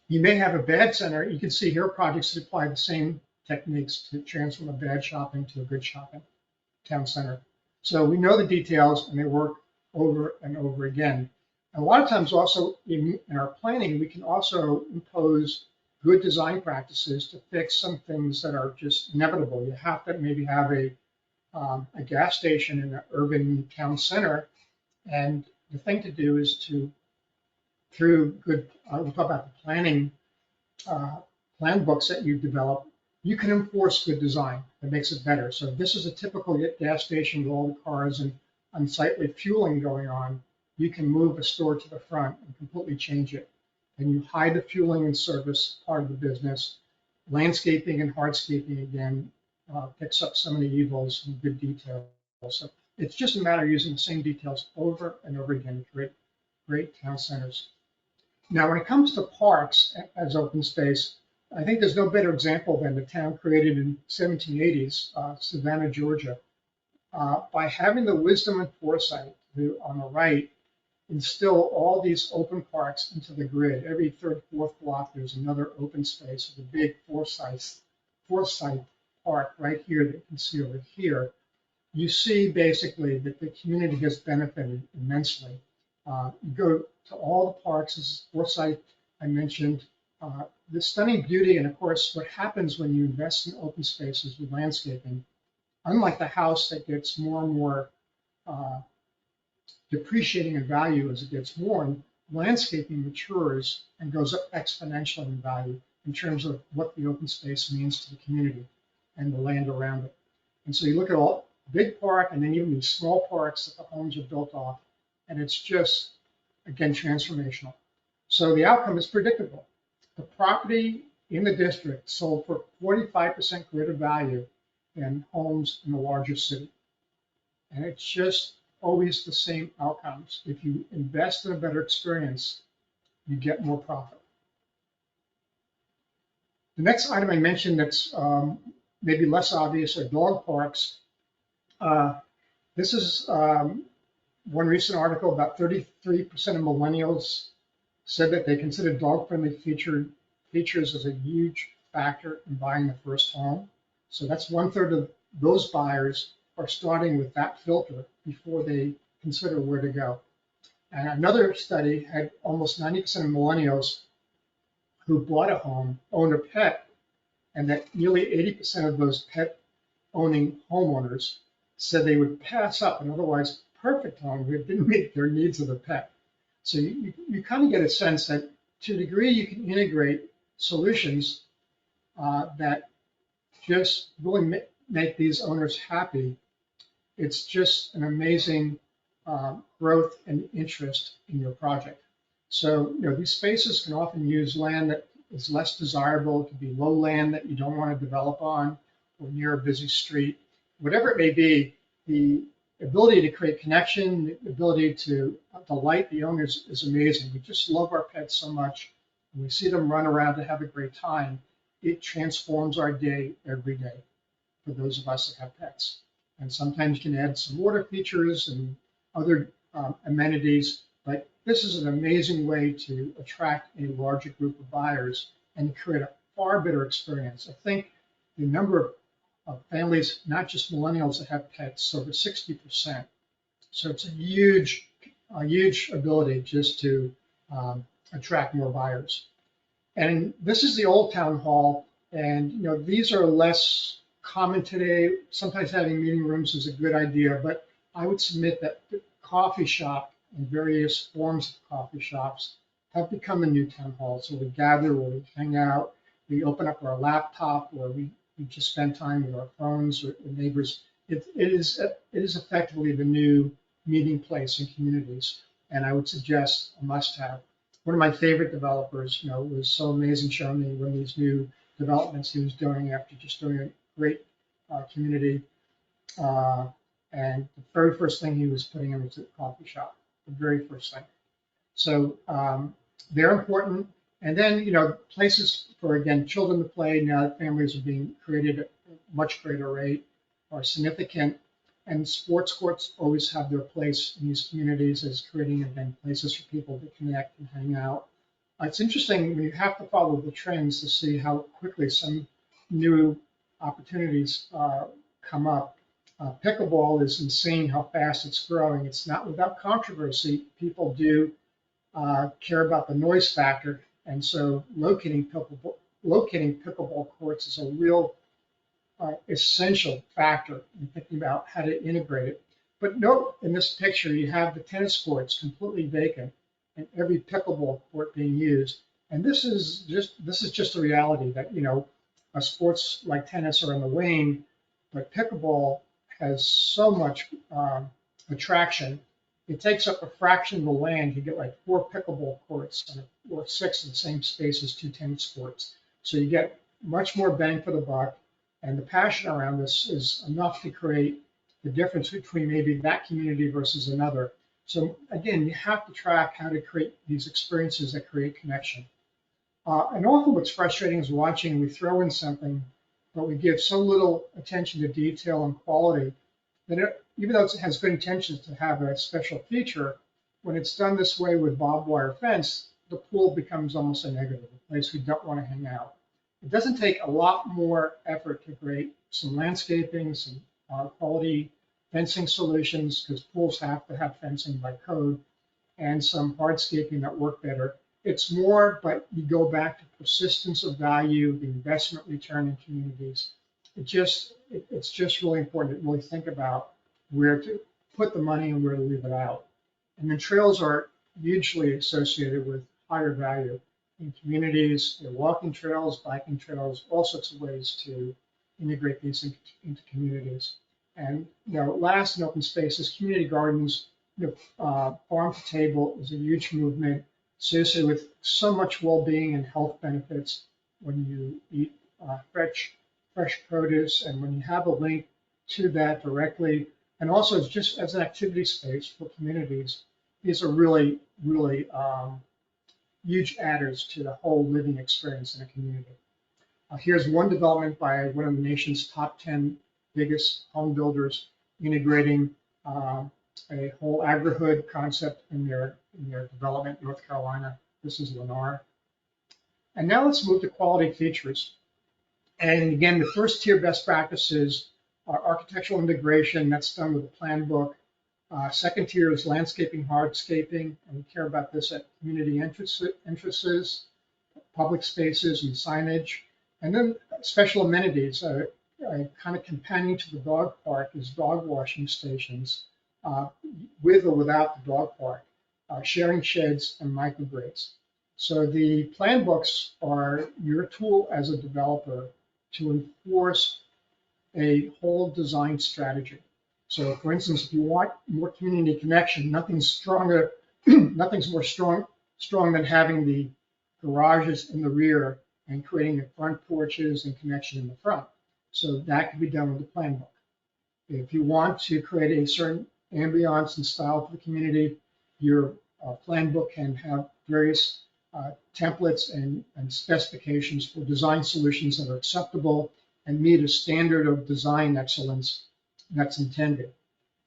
you may have a bad center. You can see here projects that apply the same techniques to transform a bad shopping to a good shopping town center. So we know the details, and they work over and over again. And a lot of times also in our planning, we can also impose good design practices to fix some things that are just inevitable. You have to maybe have a gas station in an urban town center. And the thing to do is to, through good, we'll talk about the planning, plan books that you develop, you can enforce good design that makes it better. So if this is a typical gas station with all the cars and unsightly fueling going on, you can move a store to the front and completely change it. And you hide the fueling and service part of the business. Landscaping and hardscaping, again, picks up some of the evils and good details. So it's just a matter of using the same details over and over again to create great town centers. Now, when it comes to parks as open space, I think there's no better example than the town created in 1780s, Savannah, Georgia. By having the wisdom and foresight to, on the right, instill all these open parks into the grid. Every third, fourth block, there's another open space with a big Forsyth Park right here that you can see over here. You see basically that the community has benefited immensely. You go to all the parks, this is Forsyth I mentioned, the stunning beauty, and of course what happens when you invest in open spaces with landscaping, unlike the house that gets more and more depreciating in value as it gets worn, landscaping matures and goes up exponentially in value. in terms of what the open space means to the community and the land around it. And so you look at all big park and then even these small parks that the homes are built off, and it's just, again, transformational. So the outcome is predictable. The property in the district sold for 45% greater value than homes in the larger city. And it's just always the same outcomes. If you invest in a better experience, you get more profit. The next item I mentioned that's maybe less obvious are dog parks. This is one recent article about 33% of millennials said that they consider dog-friendly features as a huge factor in buying the first home. So that's 1/3 of those buyers are starting with that filter before they consider where to go. And another study had almost 90% of millennials who bought a home owned a pet, and that nearly 80% of those pet-owning homeowners said they would pass up an otherwise perfect home that didn't meet their needs of the pet. So you kind of get a sense that to a degree you can integrate solutions that just really make these owners happy. It's just an amazing growth and interest in your project. So these spaces can often use land that is less desirable. It could be low land that you don't want to develop on or near a busy street. Whatever it may be, the ability to create connection, the ability to delight the owners is amazing. We just love our pets so much. When we see them run around to have a great time, it transforms our day every day for those of us that have pets. And sometimes you can add some water features and other amenities, but this is an amazing way to attract a larger group of buyers and create a far better experience. I think the number of families, not just millennials that have pets, over 60%. So it's a huge ability just to attract more buyers. And this is the Old Town Hall, and these are less common today. Sometimes having meeting rooms is a good idea, but I would submit that the coffee shop and various forms of coffee shops have become the new town halls. So we gather, where we hang out, we open up our laptop, or we just spend time with our phones or neighbors. It is effectively the new meeting place in communities, and I would suggest a must-have. One of my favorite developers, was so amazing showing me when these new developments he was doing after just doing a great community. And the very first thing he was putting in was a coffee shop, the very first thing. So they're important. And then, places for, again, children to play now that families are being created at a much greater rate are significant. And sports courts always have their place in these communities as creating, again, places for people to connect and hang out. It's interesting, we have to follow the trends to see how quickly some new opportunities come up. Pickleball is insane how fast it's growing. It's not without controversy. People do care about the noise factor. And so locating pickleball courts is a real essential factor in thinking about how to integrate it. But note in this picture, you have the tennis courts completely vacant and every pickleball court being used. And this is just a reality that, sports like tennis are in the wane, but pickleball has so much attraction. It takes up a fraction of the land. You get like 4 pickleball courts or 6 in the same space as 2 tennis courts. So you get much more bang for the buck. And the passion around this is enough to create the difference between maybe that community versus another. So again, you have to track how to create these experiences that create connection. And often what's frustrating is watching, we throw in something, but we give so little attention to detail and quality that even though it has good intentions to have a special feature, when it's done this way with barbed wire fence, the pool becomes almost a negative, a place we don't want to hang out. It doesn't take a lot more effort to create some landscaping, some quality fencing solutions, because pools have to have fencing by code, and some hardscaping that work better. It's more, but you go back to persistence of value, the investment return in communities. It's just really important to really think about where to put the money and where to leave it out. And then trails are hugely associated with higher value. in communities, there are walking trails, biking trails, all sorts of ways to integrate these into communities. And last in open spaces, community gardens, farm to table is a huge movement associated with so much well-being and health benefits when you eat fresh produce, and when you have a link to that directly, and also just as an activity space for communities, these are really, really huge adders to the whole living experience in a community. Here's one development by one of the nation's top 10 biggest home builders integrating a whole agri-hood concept in their development, North Carolina. This is Lennar. And now let's move to quality features. And again, the first tier best practices are architectural integration. That's done with a plan book. Second tier is landscaping, hardscaping, and we care about this at community entrances, public spaces, and signage. And then special amenities, a kind of companion to the dog park is dog washing stations with or without the dog park, sharing sheds and microgrids. So the plan books are your tool as a developer to enforce a whole design strategy. So for instance, if you want more community connection, nothing's stronger, nothing's more strong than having the garages in the rear and creating the front porches and connection in the front. So that can be done with the plan book. If you want to create a certain ambiance and style for the community, your plan book can have various templates and specifications for design solutions that are acceptable and meet a standard of design excellence that's intended.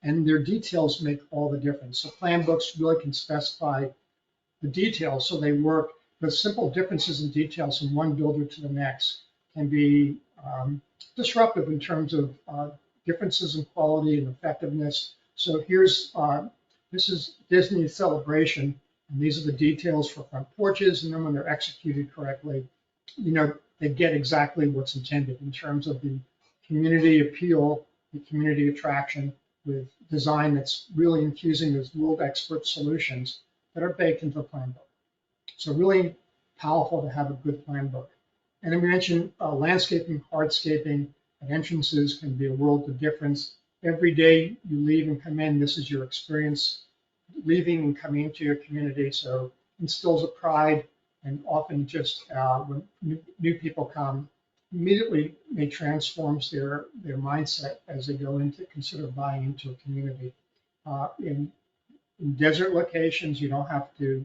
And their details make all the difference. So plan books really can specify the details so they work. The simple differences in details from one builder to the next can be disruptive in terms of differences in quality and effectiveness. So this is Disney Celebration, and these are the details for front porches, and then when they're executed correctly, they get exactly what's intended in terms of the community appeal, the community attraction, with design that's really infusing those world expert solutions that are baked into the plan book. So really powerful to have a good plan book. And then we mentioned landscaping, hardscaping, and entrances can be a world of difference. Every day you leave and come in, this is your experience leaving and coming into your community. So instills a pride, and often just when new people come, immediately it transforms their mindset as they go into consider buying into a community. In desert locations, you don't have to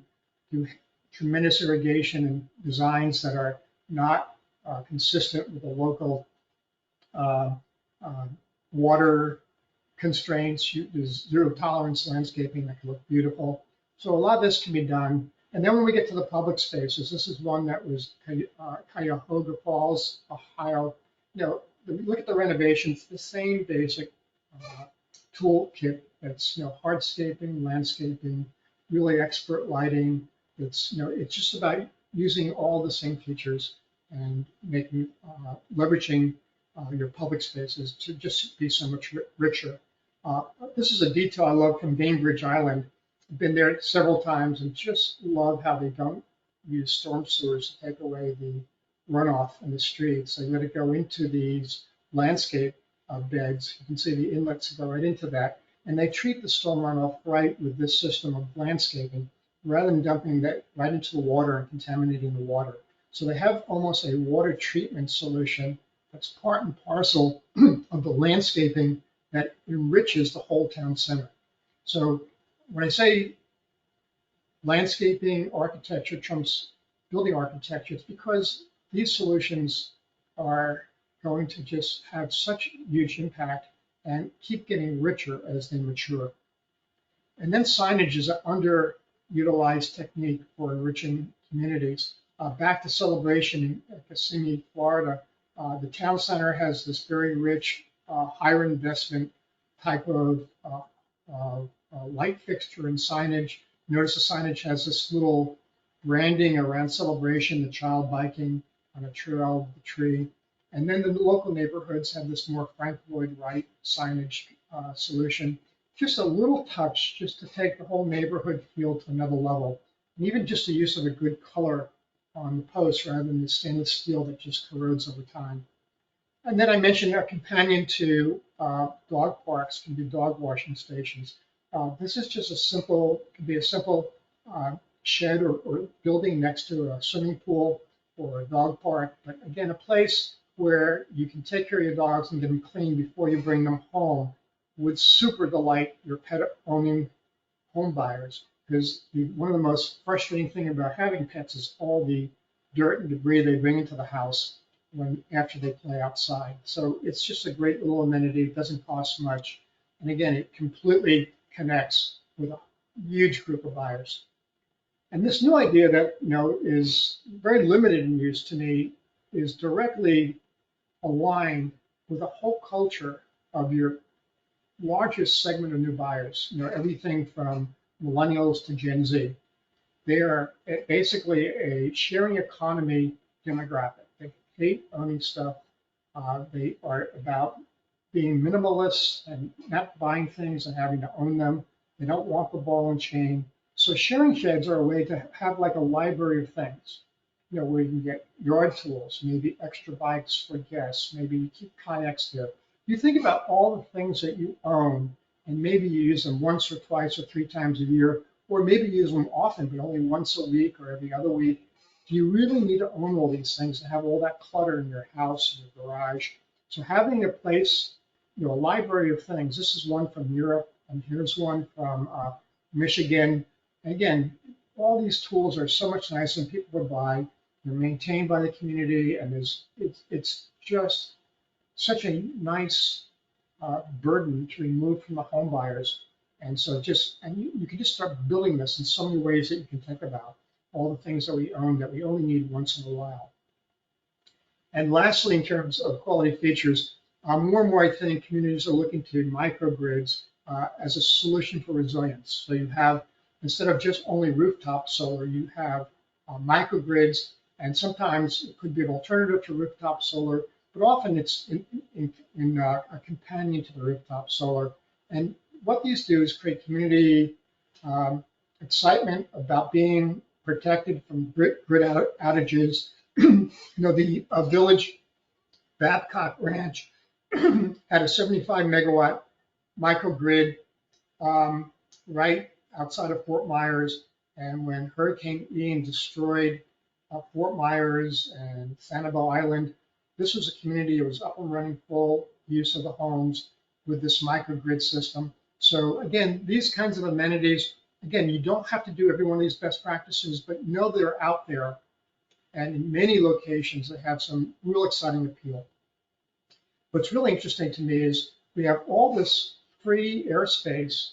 do tremendous irrigation and designs that are not consistent with the local water constraints. There's zero tolerance landscaping that can look beautiful. So a lot of this can be done. And then when we get to the public spaces, this is one that was Cuyahoga Falls, Ohio. Look at the renovations, the same basic toolkit. That's hardscaping, landscaping, really expert lighting. It's just about using all the same features and making leveraging your public spaces to just be so much richer. This is a detail I love from Bainbridge Island. I've been there several times and just love how they don't use storm sewers to take away the runoff in the streets. They let it go into these landscape beds. You can see the inlets go right into that. And they treat the storm runoff right with this system of landscaping rather than dumping that right into the water and contaminating the water. So they have almost a water treatment solution that's part and parcel of the landscaping that enriches the whole town center. So when I say landscaping architecture trumps building architecture, it's because these solutions are going to just have such huge impact and keep getting richer as they mature. And then signage is an underutilized technique for enriching communities. Back to Celebration in Kissimmee, Florida, the town center has this very rich, higher investment type of light fixture and signage. Notice the signage has this little branding around Celebration, the child biking on a trail, the tree. And then the local neighborhoods have this more Frank Lloyd Wright signage solution. Just a little touch just to take the whole neighborhood feel to another level. And even just the use of a good color on the posts rather than the stainless steel that just corrodes over time. And then I mentioned a companion to dog parks can be dog washing stations. This is just a simple, could be a simple shed or building next to a swimming pool or a dog park. But again, a place where you can take care of your dogs and get them clean before you bring them home would super delight your pet owning home buyers. Because one of the most frustrating things about having pets is all the dirt and debris they bring into the house after they play outside. So it's just a great little amenity. It doesn't cost much. And again, it completely connects with a huge group of buyers. And this new idea that is very limited in use to me is directly aligned with the whole culture of your largest segment of new buyers. Everything from millennials to Gen Z. They are basically a sharing economy demographic. They hate owning stuff. They are about being minimalists and not buying things and having to own them. They don't want the ball and chain. So sharing sheds are a way to have like a library of things, where you can get yard tools, maybe extra bikes for guests, maybe you keep kayaks there. You think about all the things that you own, and maybe you use them once or twice or 3 times a year, or maybe you use them often, but only once a week or every other week. Do you really need to own all these things and have all that clutter in your house and your garage? So having a place, a library of things. This is one from Europe, and here's one from Michigan. Again, all these tools are so much nicer than people would buy. They're maintained by the community, and it's just such a nice burden to remove from the home buyers. And so you can just start building this in so many ways that you can think about all the things that we own that we only need once in a while. And lastly, in terms of quality features, more and more I think communities are looking to microgrids as a solution for resilience. So you have, instead of just only rooftop solar, you have microgrids, and sometimes it could be an alternative to rooftop solar, but often it's a companion to the rooftop solar. And what these do is create community excitement about being protected from grid outages. The village, Babcock Ranch, had a 75 megawatt microgrid right outside of Fort Myers. And when Hurricane Ian destroyed Fort Myers and Sanibel Island, this was a community that was up and running, full use of the homes with this microgrid system. So again, these kinds of amenities, again, you don't have to do every one of these best practices, but know they're out there and in many locations that have some real exciting appeal. What's really interesting to me is we have all this free airspace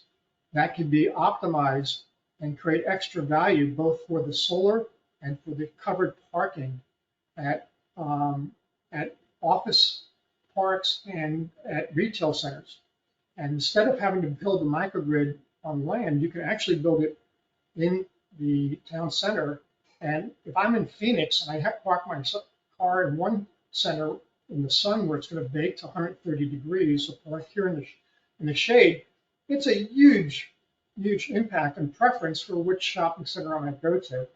that can be optimized and create extra value both for the solar and for the covered parking at office parks and at retail centers. And instead of having to build a microgrid on land, you can actually build it in the town center. And if I'm in Phoenix and I have to park my car in one center in the sun where it's going to bake to 130 degrees, or park here in the shade, it's a huge impact and preference for which shopping center I might go to.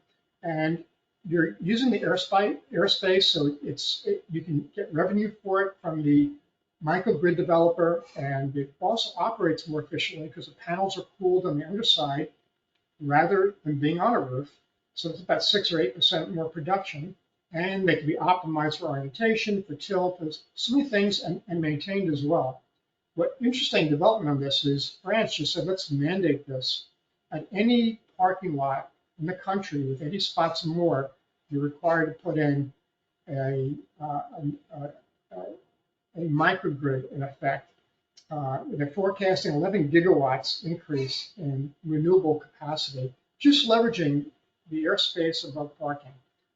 And you're using the airspace, so you can get revenue for it from the microgrid developer, and it also operates more efficiently because the panels are cooled on the underside rather than being on a roof. So it's about 6 or 8% more production, and they can be optimized for orientation, for tilt, there's so many things, and maintained as well. What interesting development on this is France just said, let's mandate this. At any parking lot in the country with 80 spots or more, you're required to put in a microgrid in effect. They're forecasting 11 gigawatts increase in renewable capacity, just leveraging the airspace above parking.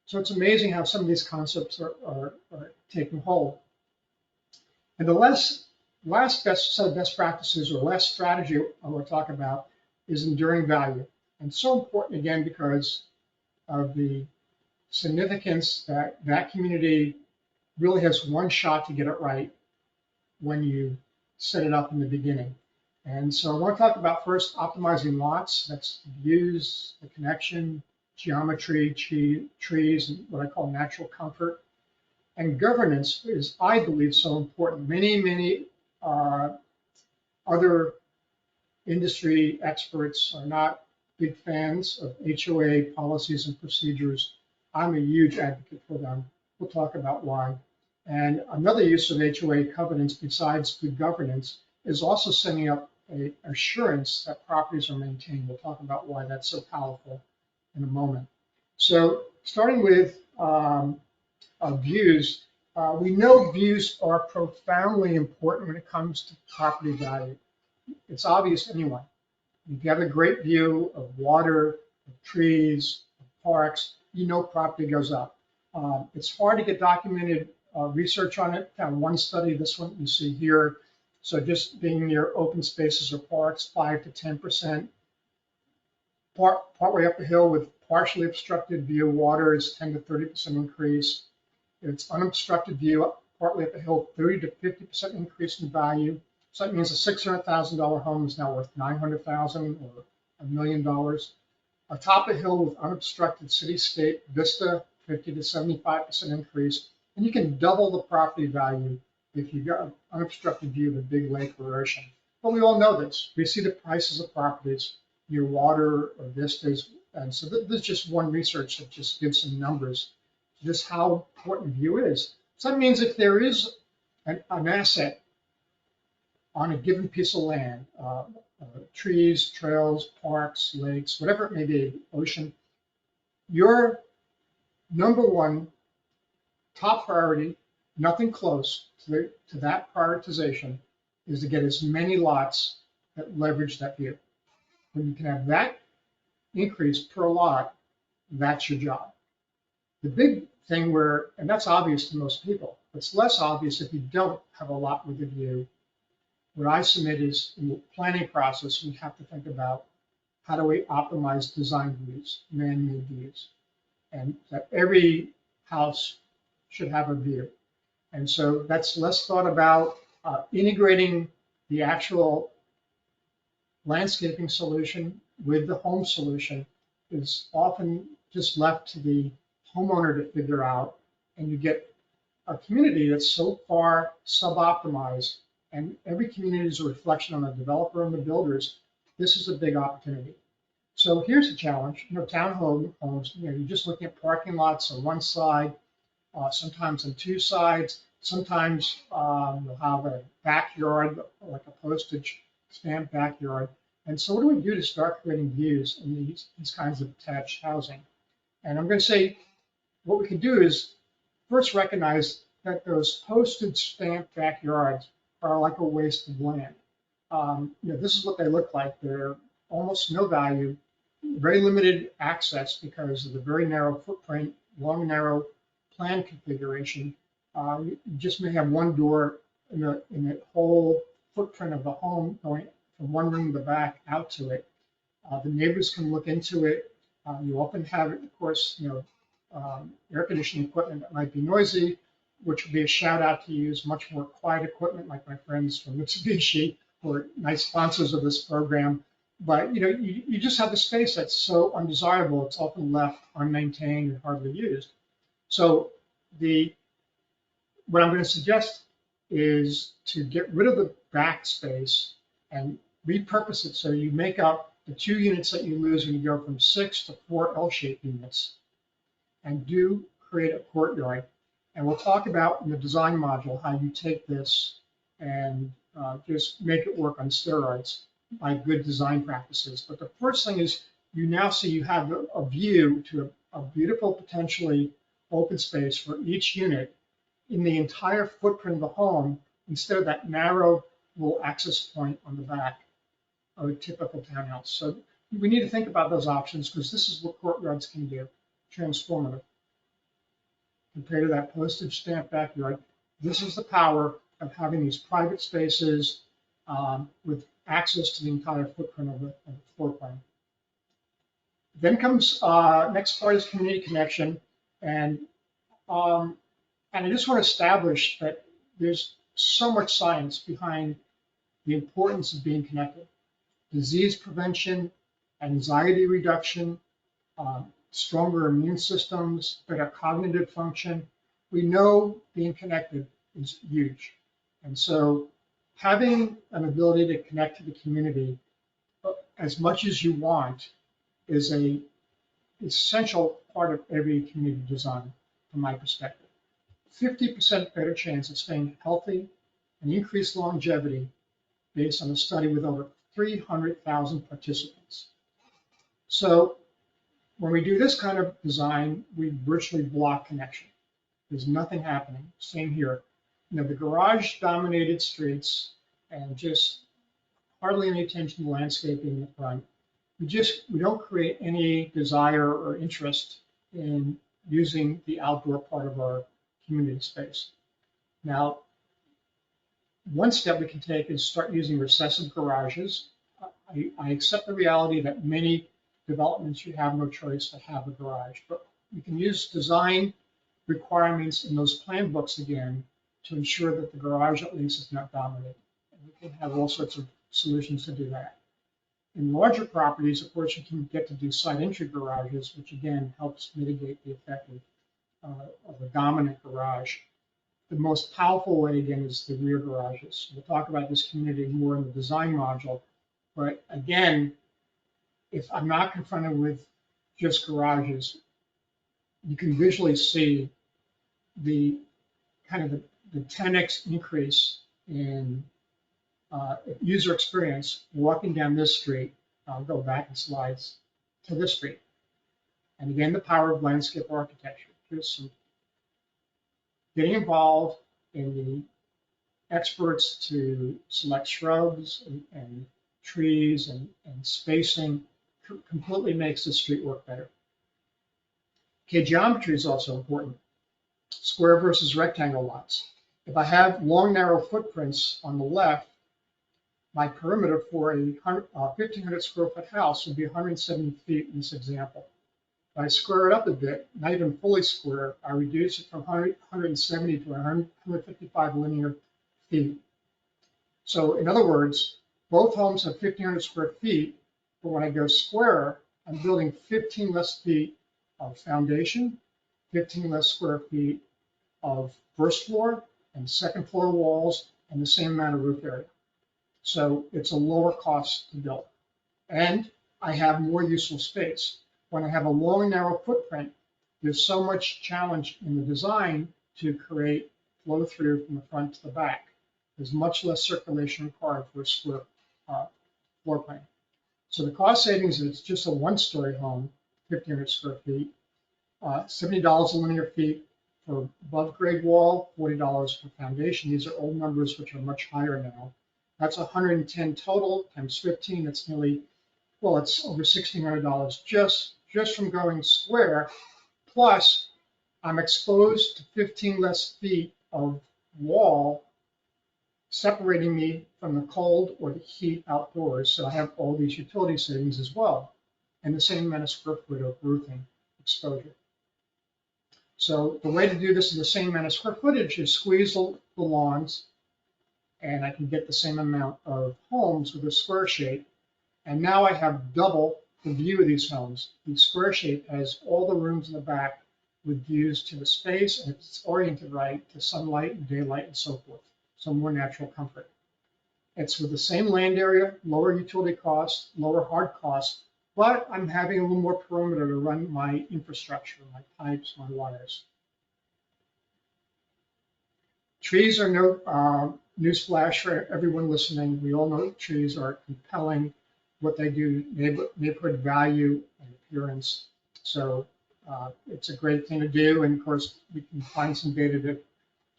So it's amazing how some of these concepts are taking hold. And the last set of best practices, or last strategy I want to talk about, is enduring value. And so important, again, because of the significance that that community really has one shot to get it right when you set it up in the beginning. And so I want to talk about first optimizing lots. That's views, the connection, geometry, trees, and what I call natural comfort. And governance is, I believe, so important. Many other industry experts are not big fans of HOA policies and procedures. I'm a huge advocate for them. We'll talk about why. And another use of HOA covenants besides good governance is also setting up an assurance that properties are maintained. We'll talk about why that's so powerful in a moment. So starting with views, we know views are profoundly important when it comes to property value. It's obvious to anyone. If you have a great view of water, of trees, of parks, you know property goes up. It's hard to get documented research on it. Found one study, this one you see here. So just being near open spaces or parks, 5 to 10%. Partway up the hill with partially obstructed view, water is 10 to 30% increase. If it's unobstructed view, partly up the hill, 30 to 50% increase in value. So that means a $600,000 home is now worth $900,000 or $1 million. Atop a hill with unobstructed cityscape vista, 50 to 75% increase. And you can double the property value if you've got an unobstructed view of a big lake or ocean. But we all know this. We see the prices of properties near water or vistas. And so this is just one research that just gives some numbers, just how important view is. So that means if there is an asset on a given piece of land, trees, trails, parks, lakes, whatever it may be, ocean, your number one top priority, nothing close to that prioritization, is to get as many lots that leverage that view. When you can have that increase per lot, that's your job. The big thing where, and that's obvious to most people, it's less obvious if you don't have a lot with a view. What I submit is in the planning process, we have to think about how do we optimize design views, man-made views, and that every house should have a view. And so that's less thought about. Integrating the actual landscaping solution with the home solution is often just left to the homeowner to figure out, and you get a community that's so far suboptimized, and every community is a reflection on the developer and the builders. This is a big opportunity. So here's the challenge. Townhomes, you're just looking at parking lots on one side, sometimes on two sides. Sometimes you'll have a backyard, like a postage stamp backyard. And so what do we do to start creating views in these kinds of attached housing? And I'm going to say what we can do is first recognize that those postage stamp backyards are like a waste of land. This is what they look like. They're almost no value, very limited access because of the very narrow footprint, long, narrow plan configuration. You just may have one door in the whole footprint of the home going from one room to the back out to it. The neighbors can look into it. You often have, of course, air conditioning equipment that might be noisy, which would be a shout out to use much more quiet equipment, like my friends from Mitsubishi, who are nice sponsors of this program. But you just have a space that's so undesirable, it's often left unmaintained and hardly used. So what I'm going to suggest is to get rid of the back space and repurpose it so you make up the 2 units that you lose when you go from 6 to 4 L-shaped units, and do create a courtyard. And we'll talk about in the design module how you take this and just make it work on steroids by good design practices. But the first thing is you now see you have a view to a beautiful, potentially open space for each unit in the entire footprint of the home, instead of that narrow little access point on the back of a typical townhouse. So we need to think about those options because this is what courtyards can do, transformative. Compared to that postage stamp backyard, this is the power of having these private spaces with access to the entire footprint of the floor plan. Then comes, next part is community connection. And I just want to establish that there's so much science behind the importance of being connected. Disease prevention, anxiety reduction, stronger immune systems, better cognitive function. We know being connected is huge. And so having an ability to connect to the community as much as you want is a essential part of every community design, from my perspective. 50% better chance of staying healthy and increased longevity based on a study with over 300,000 participants. So when we do this kind of design, we virtually block connection. There's nothing happening. Same here. You know, the garage dominated streets and just hardly any attention to landscaping in the front. We don't create any desire or interest in using the outdoor part of our community space. Now, one step we can take is start using recessive garages. I accept the reality that many developments you have no choice to have a garage, but we can use design requirements in those plan books again to ensure that the garage at least is not dominated. And we can have all sorts of solutions to do that. In larger properties, of course, you can get to do side entry garages, which again helps mitigate the effect of a dominant garage. The most powerful way, again, is the rear garages. We'll talk about this community more in the design module. But again, if I'm not confronted with just garages, you can visually see the kind of the 10x increase in user experience walking down this street. I'll go back in slides to this street. And again, the power of landscape architecture. Here's some getting involved in the experts to select shrubs and trees and spacing completely makes the street work better. Okay, geometry is also important. Square versus rectangle lots. If I have long, narrow footprints on the left, my perimeter for a 1,500 square foot house would be 170 feet in this example. If I square it up a bit, not even fully square, I reduce it from 170 to 155 linear feet. So in other words, both homes have 1,500 square feet, but when I go square, I'm building 15 less feet of foundation, 15 less square feet of first floor and second floor walls, and the same amount of roof area. So it's a lower cost to build. And I have more useful space. When I have a long, narrow footprint, there's so much challenge in the design to create flow through from the front to the back. There's much less circulation required for a square floor plan. So the cost savings is just a one-story home, 1,500 square feet, $70 a linear feet for above grade wall, $40 for foundation. These are old numbers which are much higher now. That's 110 total times 15. That's nearly, well, it's over $1,600 just from going square. Plus, I'm exposed to 15 less feet of wall separating me from the cold or the heat outdoors. So I have all these utility savings as well, and the same amount of square foot of roofing exposure. So the way to do this is the same amount of square footage is squeeze the lawns, and I can get the same amount of homes with a square shape. And now I have double the view of these homes. The square shape has all the rooms in the back with views to the space, and it's oriented right to sunlight and daylight and so forth. So more natural comfort. It's with the same land area, lower utility costs, lower hard costs, but I'm having a little more perimeter to run my infrastructure, my pipes, my wires. Trees are no newsflash for everyone listening. We all know trees are compelling. What they do, neighborhood value and appearance. So it's a great thing to do. And of course, we can find some data to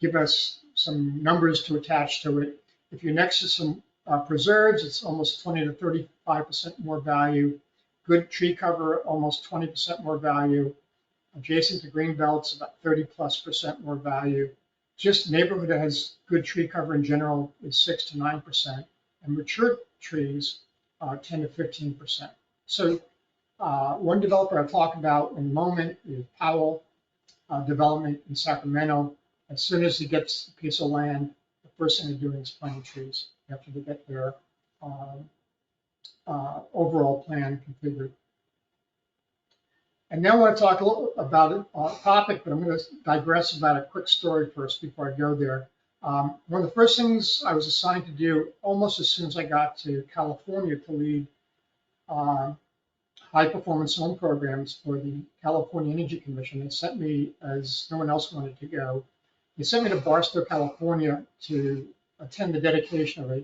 give us some numbers to attach to it. If you're next to some preserves, it's almost 20 to 35% more value. Good tree cover, almost 20% more value. Adjacent to green belts, about 30+% more value. Just neighborhood that has good tree cover in general is 6 to 9%, and mature trees 10 to 15%. So one developer I'll talk about in a moment is Powell Development in Sacramento. As soon as he gets a piece of land, the first thing they're doing is planting trees after they get their overall plan configured. And now I want to talk a little about a topic, but I'm going to digress about a quick story first before I go there. One of the first things I was assigned to do almost as soon as I got to California to lead uh, high performance home programs for the California Energy Commission. They sent me, as no one else wanted to go, they sent me to Barstow, California to attend the dedication of a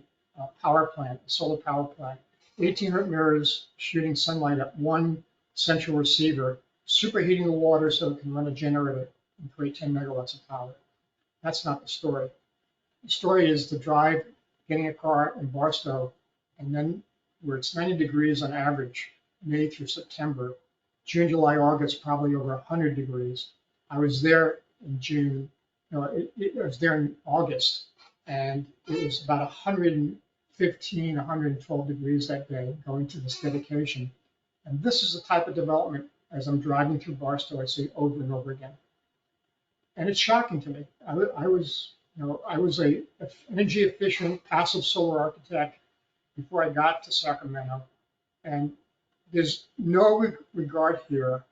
power plant, a solar power plant. 1,800 mirrors shooting sunlight at one central receiver, superheating the water so it can run a generator and create 10 megawatts of power. That's not the story. The story is the drive, getting a car in Barstow, and then where it's 90 degrees on average, May through September, June, July, August, probably over 100 degrees. I was there in June, no, I was there in August, and it was about 115, 112 degrees that day going to this dedication. And this is the type of development, as I'm driving through Barstow, I see over and over again. And it's shocking to me. I was a energy efficient passive solar architect before I got to Sacramento, and there's no regard here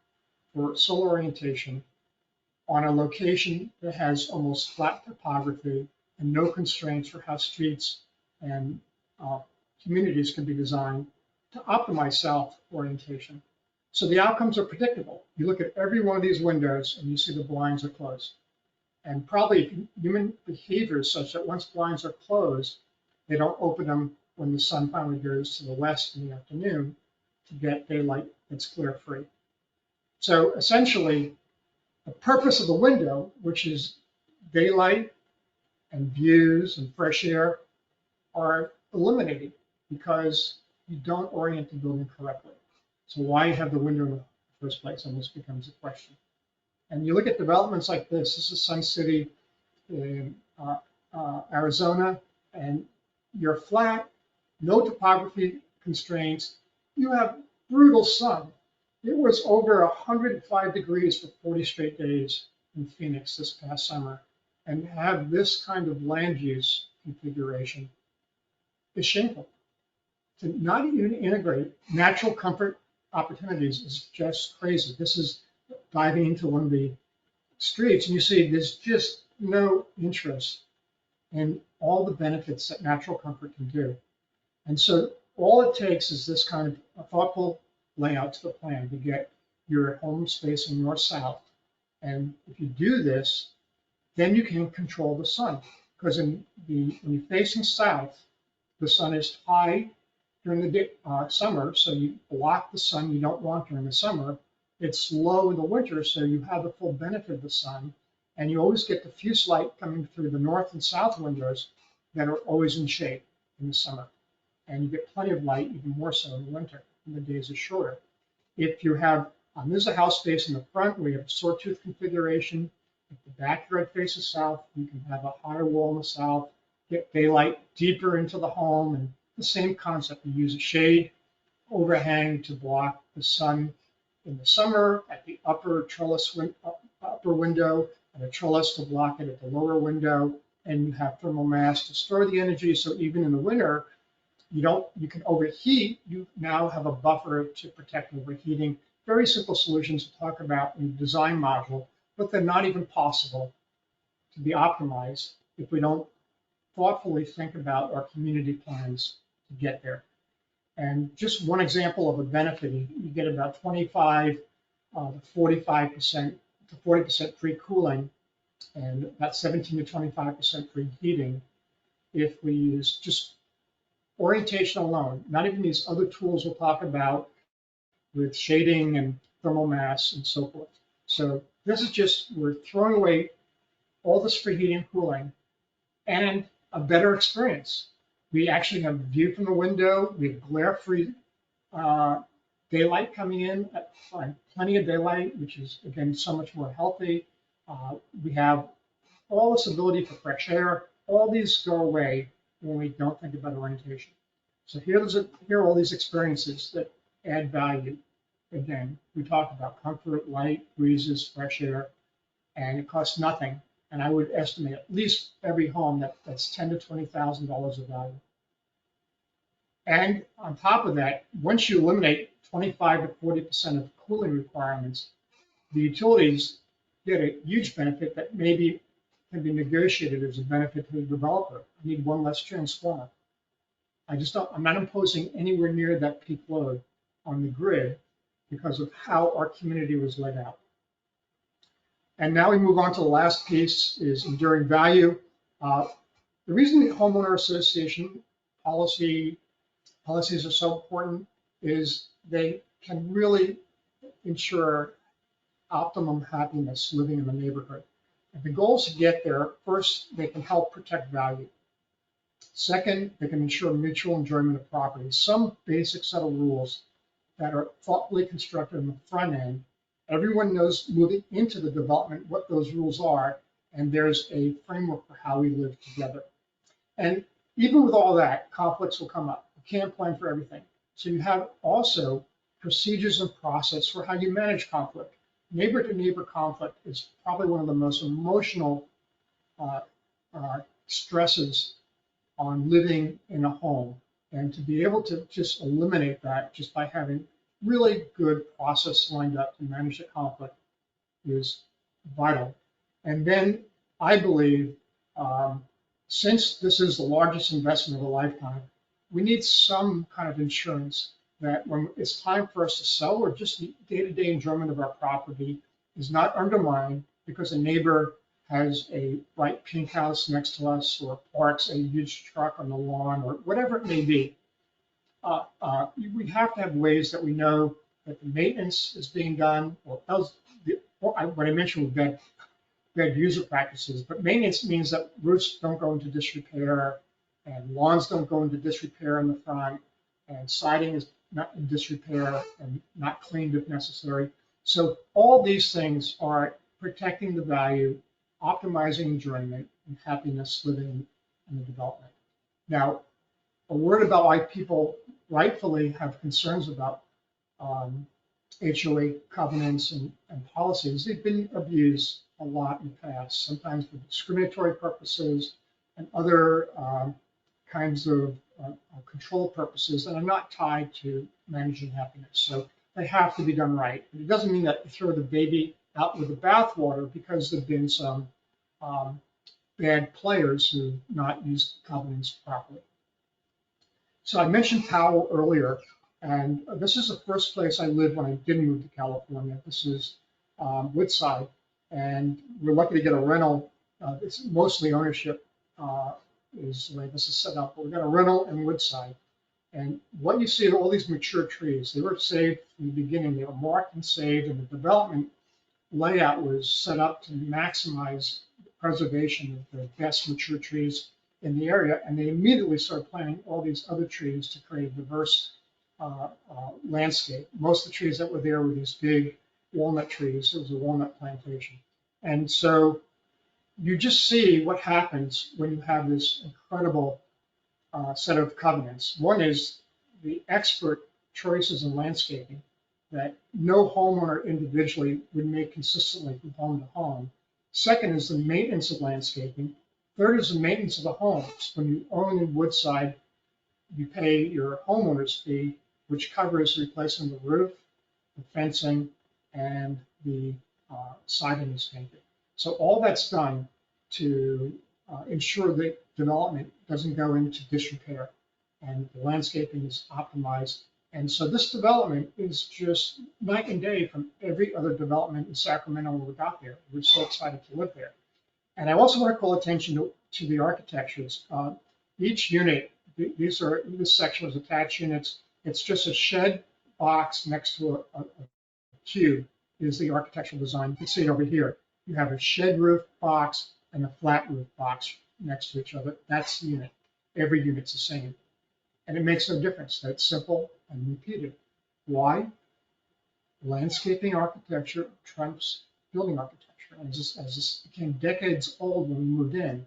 for solar orientation on a location that has almost flat topography and no constraints for how streets and communities can be designed to optimize south orientation. So the outcomes are predictable. You look at every one of these windows and you see the blinds are closed. And probably human behavior is such that once blinds are closed, they don't open them when the sun finally goes to the west in the afternoon to get daylight that's glare free. So essentially, the purpose of the window, which is daylight and views and fresh air, are eliminated because you don't orient the building correctly. So why have the window in the first place? And this becomes a question. And you look at developments like this. This is Sun City in Arizona, and you're flat, no topography constraints. You have brutal sun. It was over 105 degrees for 40 straight days in Phoenix this past summer. And have this kind of land use configuration is shameful. To not even integrate natural comfort opportunities is just crazy. This is diving into one of the streets, and you see there's just no interest in all the benefits that natural comfort can do. And so all it takes is this kind of a thoughtful layout to the plan to get your homes facing north-south. And if you do this, then you can control the sun. Because when you're facing south, the sun is high during the summer, so you block the sun you don't want during the summer. It's low in the winter, so you have the full benefit of the sun, and you always get diffuse light coming through the north and south windows that are always in shade in the summer. And you get plenty of light, even more so in the winter, when the days are shorter. If you have, there's a house space in the front where you have a sawtooth configuration. If the backyard faces south, you can have a higher wall in the south, get daylight deeper into the home, and the same concept. You use a shade overhang to block the sun in the summer at the upper window, and a trellis to block it at the lower window, and you have thermal mass to store the energy. So even in the winter, you can overheat. You now have a buffer to protect overheating. Very simple solutions to talk about in the design module, but they're not even possible to be optimized if we don't thoughtfully think about our community plans to get there. And just one example of a benefit, you get about 25 to 45% to 40% free cooling and about 17 to 25% free heating if we use just orientation alone, not even these other tools we'll talk about with shading and thermal mass and so forth. So this is just, we're throwing away all this free heating and cooling and a better experience. We actually have a view from the window. We have glare-free daylight coming in, plenty of daylight, which is, again, so much more healthy. We have all this ability for fresh air. All these go away when we don't think about orientation. So here are all these experiences that add value. Again, we talk about comfort, light, breezes, fresh air, and it costs nothing. And I would estimate at least every home that's $10,000 to $20,000 of value. And on top of that, once you eliminate 25 to 40% of cooling requirements, the utilities get a huge benefit that maybe can be negotiated as a benefit to the developer. I need one less transformer. I'm not imposing anywhere near that peak load on the grid because of how our community was laid out. And now we move on to the last piece is enduring value. The reason the homeowner association policies are so important is they can really ensure optimum happiness living in the neighborhood. And the goal is to get there. First, they can help protect value. Second, they can ensure mutual enjoyment of property. Some basic set of rules that are thoughtfully constructed on the front end. Everyone knows moving into the development what those rules are, and there's a framework for how we live together. And even with all that, conflicts will come up. You can't plan for everything. So you have also procedures and process for how you manage conflict. Neighbor-to-neighbor conflict is probably one of the most emotional stresses on living in a home. And to be able to just eliminate that just by having really good process lined up to manage the conflict is vital. And then I believe, since this is the largest investment of a lifetime, we need some kind of insurance that when it's time for us to sell, or just the day-to-day enjoyment of our property is not undermined because a neighbor has a bright pink house next to us or parks a huge truck on the lawn or whatever it may be. We have to have ways that we know that the maintenance is being done, or what I mentioned with bad user practices, but maintenance means that roofs don't go into disrepair and lawns don't go into disrepair in the front, and siding is not in disrepair and not cleaned if necessary. So all these things are protecting the value, optimizing enjoyment and happiness living in the development. Now, a word about why people rightfully have concerns about HOA covenants and policies. They've been abused a lot in the past, sometimes for discriminatory purposes and other kinds of control purposes that are not tied to managing happiness. So they have to be done right. But it doesn't mean that you throw the baby out with the bathwater because there have been some bad players who not used covenants properly. So I mentioned Powell earlier, and this is the first place I lived when I didn't move to California. This is Woodside, and we're lucky to get a rental. It's mostly ownership is the way this is set up. But we got a rental in Woodside, and what you see are all these mature trees. They were saved from the beginning. They were marked and saved, and the development layout was set up to maximize the preservation of the best mature trees in the area, and they immediately started planting all these other trees to create a diverse landscape. Most of the trees that were there were these big walnut trees. It was a walnut plantation. And so you just see what happens when you have this incredible set of covenants. One is the expert choices in landscaping that no homeowner individually would make consistently from home to home. Second is the maintenance of landscaping. Third is the maintenance of the homes. When you own in Woodside, you pay your homeowner's fee, which covers the replacement of the roof, the fencing, and the siding is painted. So all that's done to ensure that development doesn't go into disrepair and the landscaping is optimized. And so this development is just night and day from every other development in Sacramento when we got there. We're so excited to live there. And I also want to call attention to the architectures. Each unit, this section is attached units. It's just a shed box next to a cube is the architectural design. You can see it over here. You have a shed roof box and a flat roof box next to each other. That's the unit. Every unit's the same. And it makes no difference. That's simple and repeated. Why? Landscaping architecture trumps building architecture. As this became decades old when we moved in,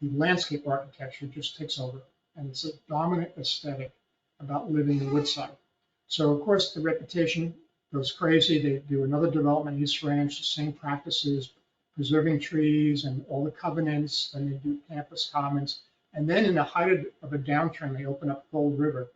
the landscape architecture just takes over. And it's a dominant aesthetic about living in Woodside. So, of course, the reputation goes crazy. They do another development, East Ranch, the same practices, preserving trees and all the covenants. Then they do campus commons. And then in the height of a downturn, they open up Gold River.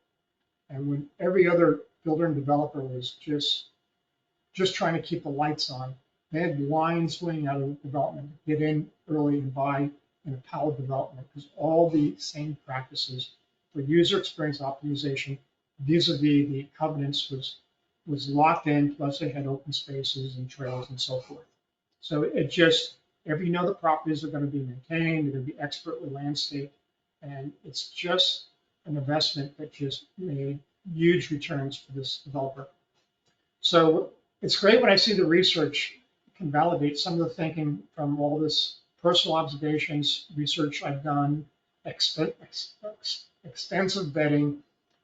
And when every other builder and developer was just trying to keep the lights on. They had lines going out of development to get in early and buy in a pallet development because all the same practices for user experience optimization vis-a-vis the covenants was locked in, plus they had open spaces and trails and so forth. So it just, every know the properties are going to be maintained, they're going to be expertly landscaped, and it's just an investment that just made huge returns for this developer. So it's great when I see the research can validate some of the thinking from all this personal observations, research I've done, extensive vetting.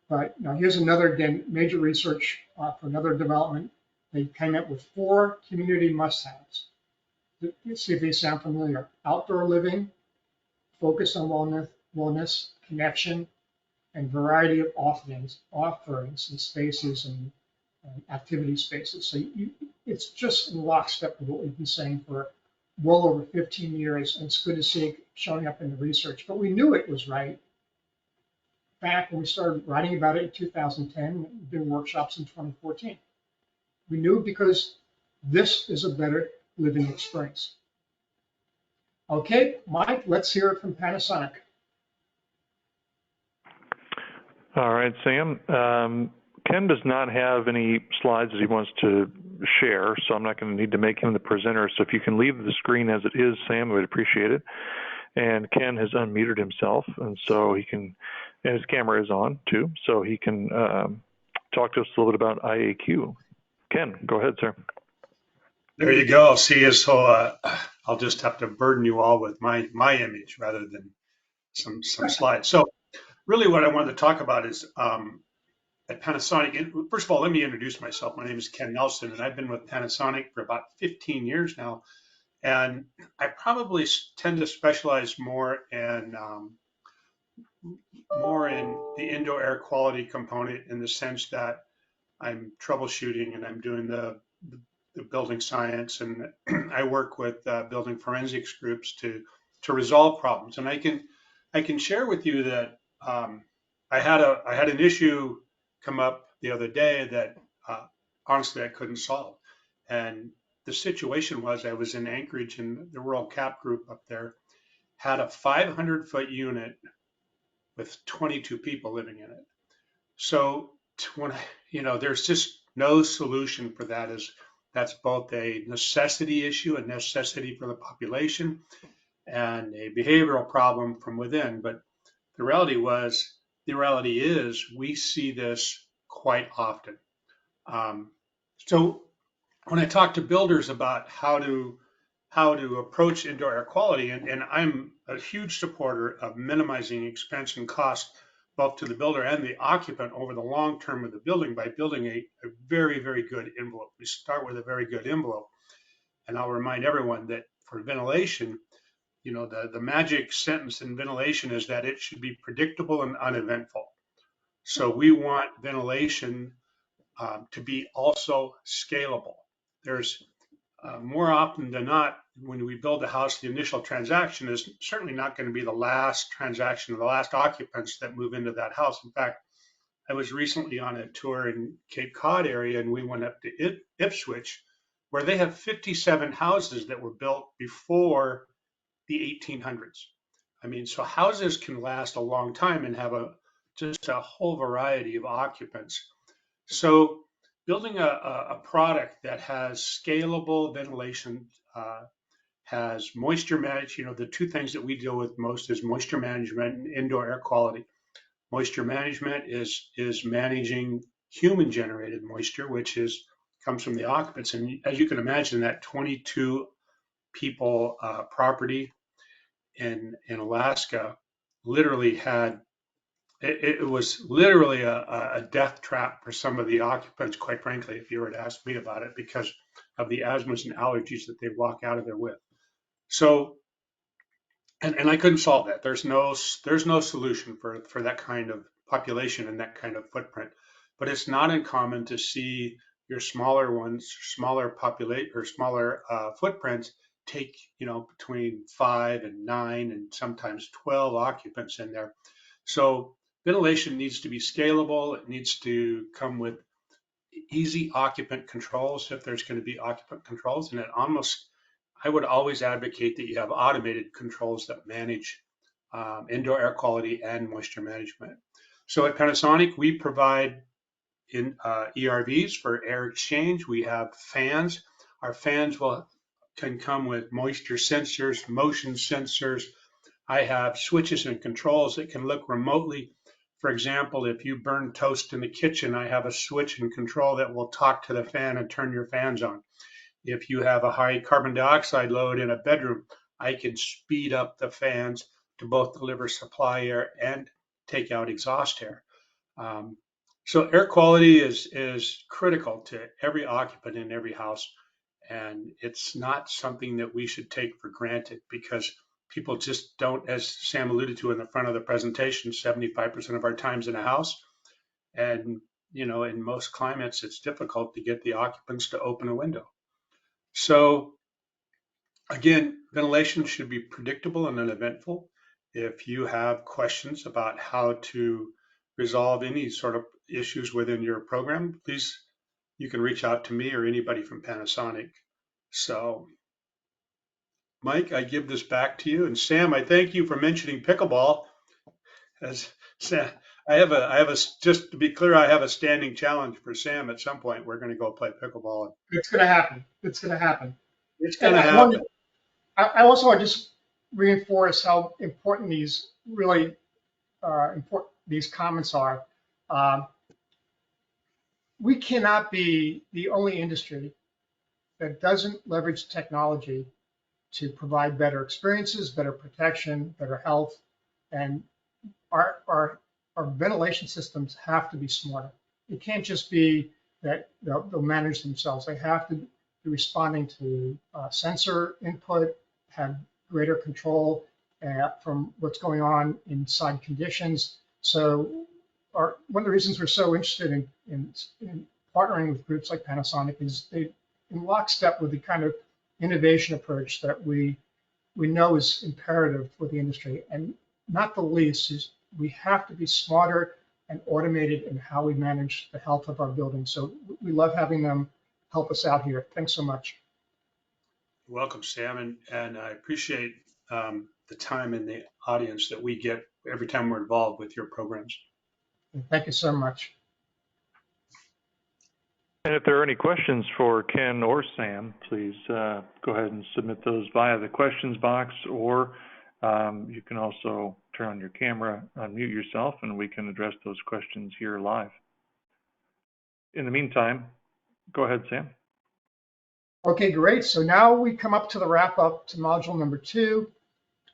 But now here's another, again, major research for another development. They came up with 4 community must-haves. Let's see if they sound familiar. Outdoor living, focus on wellness, connection, and variety of offerings and spaces and activity spaces. So it's just in lockstep with what we've been saying for well over 15 years, and it's good to see it showing up in the research. But we knew it was right back when we started writing about it in 2010 and doing workshops in 2014. We knew because this is a better living experience. Okay, Mike, let's hear it from Panasonic. All right, Sam. Ken does not have any slides that he wants to share, so I'm not going to need to make him the presenter. So if you can leave the screen as it is, Sam, I would appreciate it. And Ken has unmuted himself, and so he can, and his camera is on too, so he can talk to us a little bit about IAQ. Ken, go ahead, sir. There you go. See, so I'll just have to burden you all with my image rather than some slides. So really what I wanted to talk about is at Panasonic. First of all, let me introduce myself. My name is Ken Nelson, and I've been with Panasonic for about 15 years now. And I probably tend to specialize more in the indoor air quality component, in the sense that I'm troubleshooting and I'm doing the building science, and I work with building forensics groups to resolve problems. And I can share with you that I had an issue come up the other day that honestly I couldn't solve. And the situation was, I was in Anchorage, and the Rural Cap Group up there had a 500-foot unit with 22 people living in it. So when there's just no solution for that. That's both a necessity issue, a necessity for the population, and a behavioral problem from within. But the reality is we see this quite often. So when I talk to builders about how to approach indoor air quality, and I'm a huge supporter of minimizing expense and cost, both to the builder and the occupant over the long term of the building, by building a very, very good envelope. We start with a very good envelope. And I'll remind everyone that for ventilation, the magic sentence in ventilation is that it should be predictable and uneventful. So we want ventilation to be also scalable. There's more often than not, when we build a house, the initial transaction is certainly not going to be the last transaction of the last occupants that move into that house. In fact, I was recently on a tour in Cape Cod area, and we went up to Ipswich, where they have 57 houses that were built before the 1800s. I mean, so houses can last a long time and have just a whole variety of occupants. So building a product that has scalable ventilation, has moisture management. The two things that we deal with most is moisture management and indoor air quality. Moisture management is managing human generated moisture, which comes from the occupants. And as you can imagine, that 22 people property in Alaska literally had, it was literally a death trap for some of the occupants, quite frankly, if you were to ask me about it, because of the asthmas and allergies that they walk out of there with. So, and I couldn't solve that. There's no solution for that kind of population and that kind of footprint. But it's not uncommon to see your smaller ones, smaller footprints take, between 5 and 9 and sometimes 12 occupants in there. So ventilation needs to be scalable. It needs to come with easy occupant controls if there's going to be occupant controls. And I would always advocate that you have automated controls that manage indoor air quality and moisture management. So at Panasonic, we provide in ERVs for air exchange. We have fans. Our fans can come with moisture sensors, motion sensors. I have switches and controls that can look remotely. For example, if you burn toast in the kitchen, I have a switch and control that will talk to the fan and turn your fans on. If you have a high carbon dioxide load in a bedroom, I can speed up the fans to both deliver supply air and take out exhaust air. So air quality is critical to every occupant in every house, and it's not something that we should take for granted because people just don't, as Sam alluded to in the front of the presentation, 75% of our time's in a house. And, in most climates, it's difficult to get the occupants to open a window. So again, ventilation should be predictable and uneventful. If you have questions about how to resolve any sort of issues within your program, please, you can reach out to me or anybody from Panasonic. So Mike, I give this back to you. And Sam, I thank you for mentioning pickleball. As Sam, just to be clear, I have a standing challenge for Sam at some point. We're going to go play pickleball. It's going to happen. It's going to happen. It's going to happen. I also want to just reinforce how important these really these comments are. We cannot be the only industry that doesn't leverage technology to provide better experiences, better protection, better health, and our ventilation systems have to be smarter. It can't just be that they'll manage themselves. They have to be responding to sensor input, have greater control from what's going on inside conditions. So one of the reasons we're so interested in partnering with groups like Panasonic is they in lockstep with the kind of innovation approach that we know is imperative for the industry. And not the least is we have to be smarter and automated in how we manage the health of our buildings. So we love having them help us out here. Thanks so much. Welcome, Sam, and I appreciate the time and the audience that we get every time we're involved with your programs. Thank you so much. And if there are any questions for Ken or Sam, please go ahead and submit those via the questions box, or you can also turn on your camera, unmute yourself, and we can address those questions here live. In the meantime, go ahead, Sam. Okay, great. So now we come up to the wrap up to module number 2,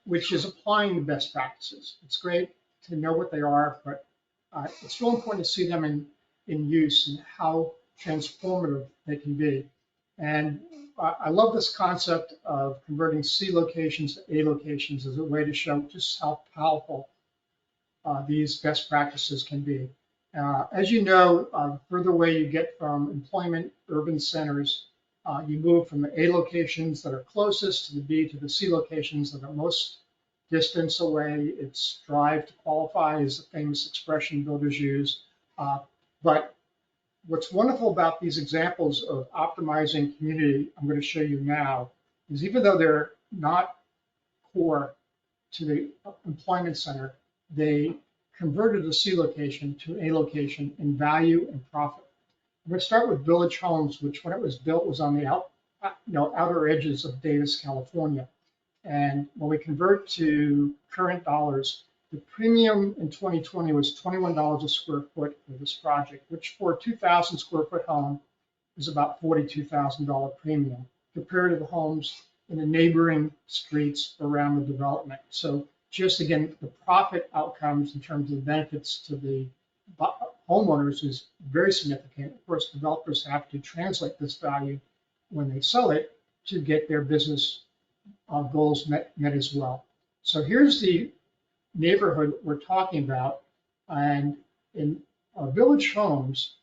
which is applying the best practices. It's great to know what they are, but it's real important to see them in use and how transformative they can be. And I love this concept of converting C locations to A locations as a way to show just how powerful these best practices can be. As you know, the further away you get from employment urban centers, you move from the A locations that are closest to the B to the C locations that are most distance away. It's drive to qualify is a famous expression builders use. But what's wonderful about these examples of optimizing community I'm going to show you now is even though they're not core to the employment center, they converted a C location to A location in value and profit. I'm going to start with Village Homes, which when it was built was on the outer edges of Davis, California. And when we convert to current dollars, the premium in 2020 was $21 a square foot for this project, which for a 2,000 square foot home is about $42,000 premium compared to the homes in the neighboring streets around the development. So just again, the profit outcomes in terms of benefits to the homeowners is very significant. Of course, developers have to translate this value when they sell it to get their business goals met as well. So here's the neighborhood we're talking about, and in Village Homes,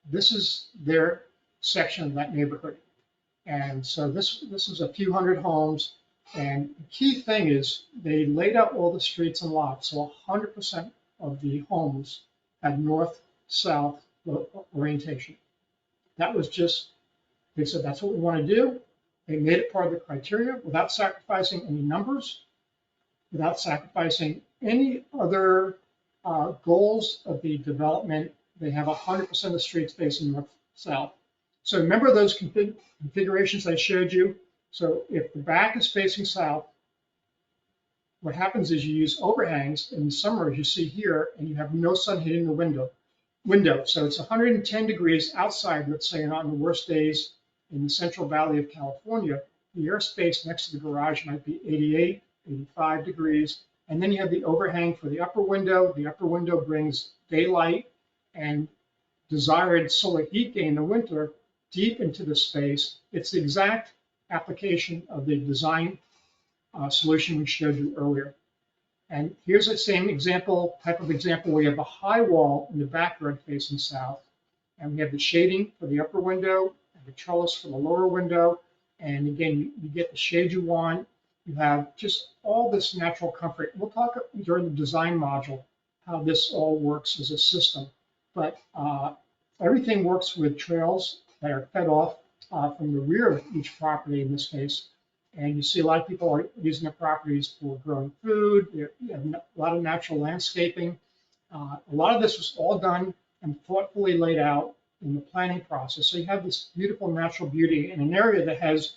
this is their section of that neighborhood. And so this is a few hundred homes, and the key thing is they laid out all the streets and lots, so 100% of the homes had north-south orientation. That was just, they said, that's what we want to do. They made it part of the criteria without sacrificing any numbers, without sacrificing any other goals of the development. They have 100% of the streets facing north-south. So remember those configurations I showed you? So if the back is facing south, what happens is you use overhangs in the summer, as you see here, and you have no sun hitting the window. So it's 110 degrees outside, let's say, on the worst days in the Central Valley of California. The airspace next to the garage might be 88, 85 degrees. And then you have the overhang for the upper window. The upper window brings daylight and desired solar heat gain in the winter deep into the space. It's the exact application of the design solution we showed you earlier. And here's the same example, type of example, where you have a high wall in the backyard facing south, and we have the shading for the upper window and the trellis for the lower window. And again, you get the shade you want. You have just all this natural comfort. We'll talk during the design module how this all works as a system. But everything works with trails that are fed off from the rear of each property in this case. And you see a lot of people are using their properties for growing food. You have a lot of natural landscaping. A lot of this was all done and thoughtfully laid out in the planning process. So you have this beautiful natural beauty in an area that has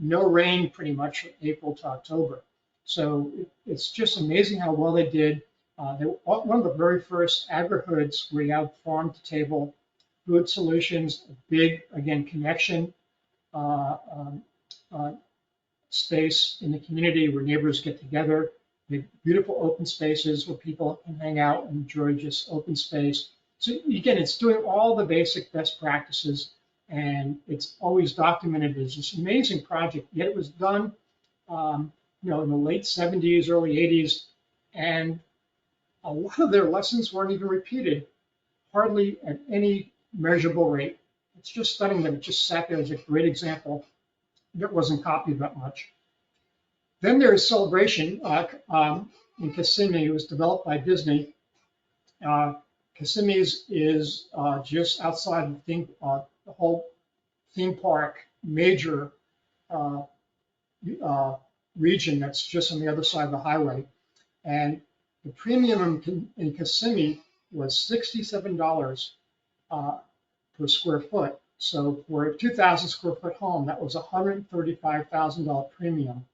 no rain pretty much from April to October. So it's just amazing how well they did. They were one of the very first agri-hoods where you have farm to table food solutions, a big, again, connection space in the community where neighbors get together, big, beautiful open spaces where people can hang out and enjoy just open space. So again, it's doing all the basic best practices, and it's always documented as this amazing project. Yet it was done, in the late 70s, early 80s, and a lot of their lessons weren't even repeated, hardly at any measurable rate. It's just stunning that it just sat there as a great example that wasn't copied that much. Then there's Celebration in Kissimmee. It was developed by Disney. Kissimmee is just outside the whole theme park major region that's just on the other side of the highway. And the premium in Kissimmee was $67 per square foot. So for a 2,000 square foot home, that was $135,000 premium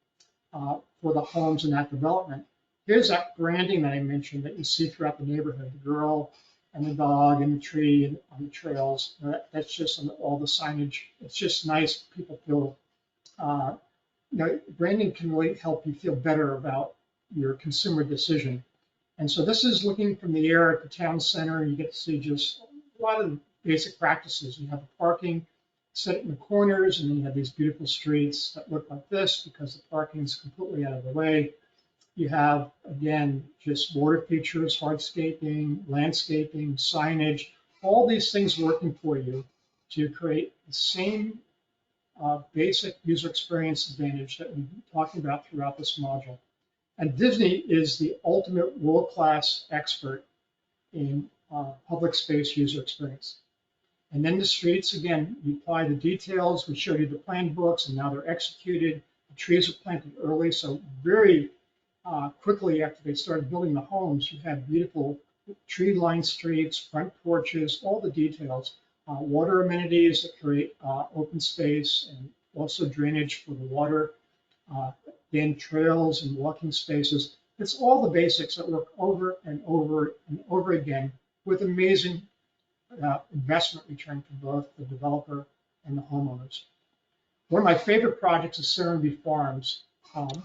for the homes in that development. Here's that branding that I mentioned that you see throughout the neighborhood, the girl and the dog and the tree and on the trails. That's just on all the signage. It's just nice. People feel, branding can really help you feel better about your consumer decision. And so this is looking from the air at the town center. You get to see just a lot of basic practices. You have the parking set in the corners, and then you have these beautiful streets that look like this because the parking is completely out of the way. You have, again, just water features, hardscaping, landscaping, signage, all these things working for you to create the same basic user experience advantage that we've been talking about throughout this module. And Disney is the ultimate world-class expert in public space user experience. And then the streets, again, we apply the details. We showed you the plan books, and now they're executed. The trees were planted early, so very quickly after they started building the homes, you have beautiful tree-lined streets, front porches, all the details. Water amenities that create open space and also drainage for the water. Then trails and walking spaces. It's all the basics that work over and over and over again with amazing investment return for both the developer and the homeowners. One of my favorite projects is Serenbe Farms.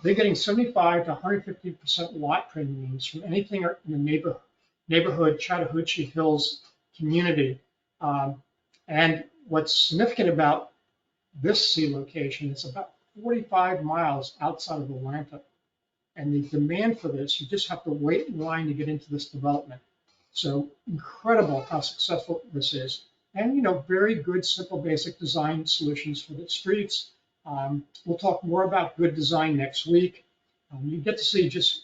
They're getting 75 to 150% lot premiums from anything in the neighborhood Chattahoochee Hills community. And what's significant about this C location is about 45 miles outside of Atlanta. And the demand for this, you just have to wait in line to get into this development. So incredible how successful this is. And, very good, simple, basic design solutions for the streets. We'll talk more about good design next week. You get to see just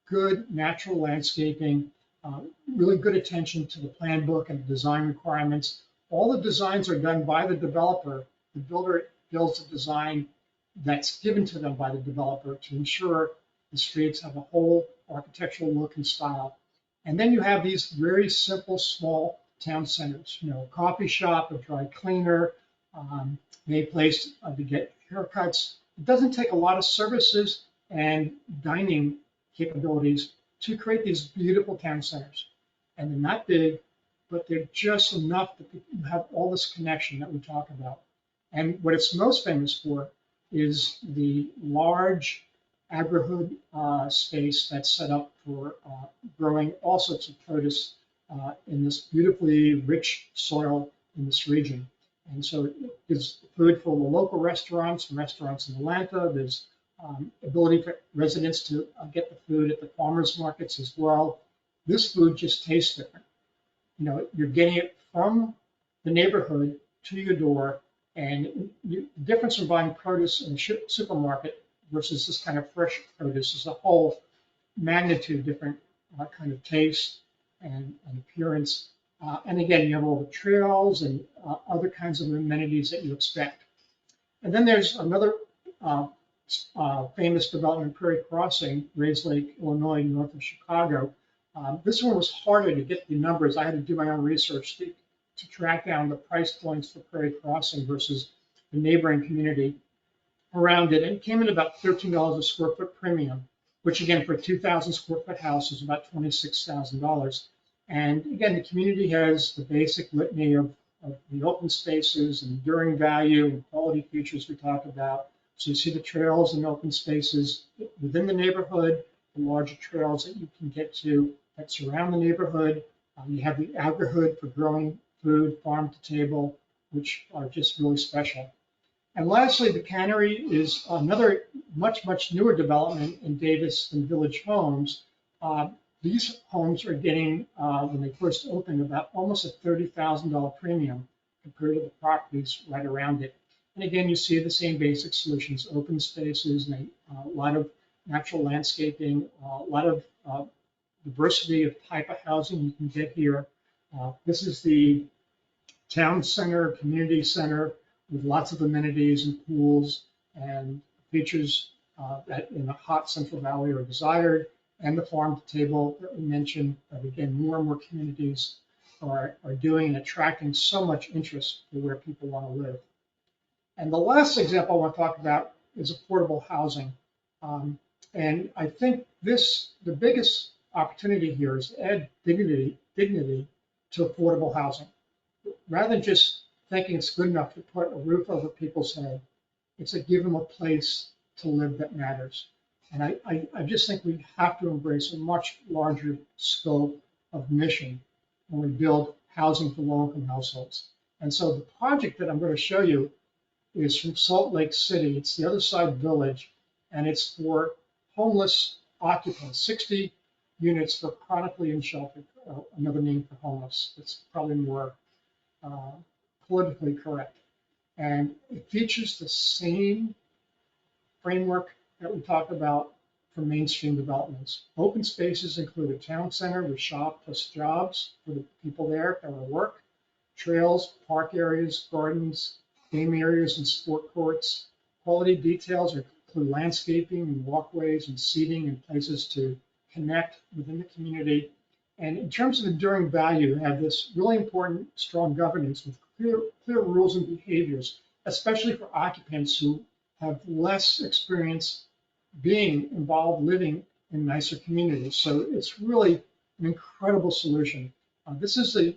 good natural landscaping, really good attention to the plan book and design requirements, all the designs are done by the developer. The builder builds a design that's given to them by the developer to ensure the streets have a whole architectural look and style. And then you have these very simple, small town centers, you know, a coffee shop, a dry cleaner, a place to get haircuts. It doesn't take a lot of services and dining capabilities to create these beautiful town centers. And they're not big, but they're just enough that you have all this connection that we talk about. And what it's most famous for is the large agri-hood space that's set up for growing all sorts of produce in this beautifully rich soil in this region. And so it gives food for the local restaurants in Atlanta. There's ability for residents to get the food at the farmers markets as well. This food just tastes different. You know, you're getting it from the neighborhood to your door, and the difference in buying produce in a supermarket versus this kind of fresh produce is a whole magnitude different kind of taste and appearance. And again, you have all the trails and other kinds of amenities that you expect. And then there's another famous development, Prairie Crossing, Rays Lake, Illinois, north of Chicago. This one was harder to get the numbers. I had to do my own research to track down the price points for Prairie Crossing versus the neighboring community around it. And it came in about $13 a square foot premium, which again, for a 2,000 square foot house is about $26,000. And again, the community has the basic litany of the open spaces and enduring value and quality features we talk about. So you see the trails and open spaces within the neighborhood, the larger trails that you can get to that surround the neighborhood. You have the agri-hood for growing food, farm to table, which are just really special. And lastly, the Cannery is another much newer development in Davis than Village Homes. These homes are getting, when they first opened, about almost a $30,000 premium compared to the properties right around it. And again, you see the same basic solutions, open spaces, and a lot of natural landscaping, a lot of diversity of type of housing you can get here. This is the town center, community center, with lots of amenities and pools and features that in the hot Central Valley are desired, and the farm to table that we mentioned, that again, more and more communities are doing and attracting so much interest for where people want to live. And the last example I want to talk about is affordable housing. And I think the biggest opportunity here is to add dignity to affordable housing. Rather than just thinking it's good enough to put a roof over people's head, it's to give them a place to live that matters. And I just think we have to embrace a much larger scope of mission when we build housing for low-income households. And so the project that I'm going to show you is from Salt Lake City. It's the other side village, and it's for homeless occupants, 60 units for chronically unsheltered, another name for homeless. It's probably more politically correct. And it features the same framework that we talk about for mainstream developments. Open spaces include a town center with shop plus jobs for the people there that will work, trails, park areas, gardens, game areas, and sport courts. Quality details include landscaping and walkways and seating and places to connect within the community. And in terms of enduring value, you have this really important strong governance with clear rules and behaviors, especially for occupants who have less experience being involved living in nicer communities. So it's really an incredible solution. This is a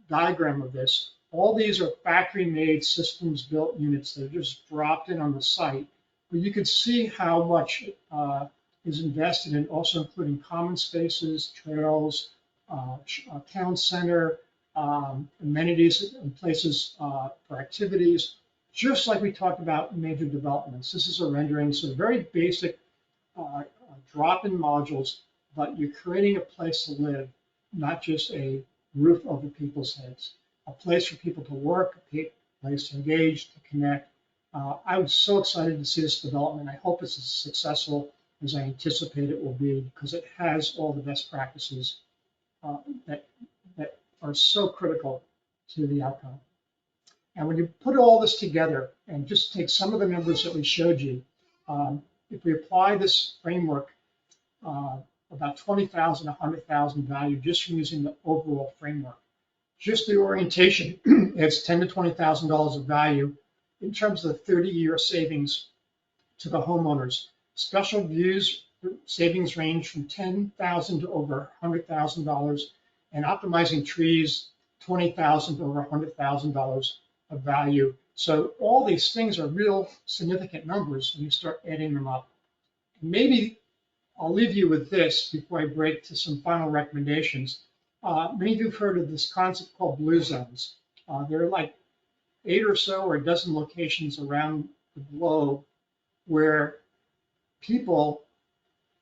diagram of this. All these are factory-made, systems-built units that are just dropped in on the site. But you can see how much is invested in, also including common spaces, trails, town center, amenities and places for activities, just like we talked about in major developments. This is a rendering, so very basic drop-in modules, but you're creating a place to live, not just a roof over people's heads. A place for people to work, a place to engage, to connect. I was so excited to see this development. I hope it's as successful as I anticipate it will be, because it has all the best practices that are so critical to the outcome. And when you put all this together and just take some of the numbers that we showed you, if we apply this framework, about 20,000, 100,000 value just from using the overall framework. Just the orientation adds $10,000 to $20,000 of value in terms of the 30-year savings to the homeowners. Special views savings range from $10,000 to over $100,000, and optimizing trees, $20,000 to over $100,000 of value. So all these things are real significant numbers when you start adding them up. Maybe I'll leave you with this before I break to some final recommendations. Many of you have heard of this concept called blue zones. There are like 8 or so or a dozen locations around the globe where people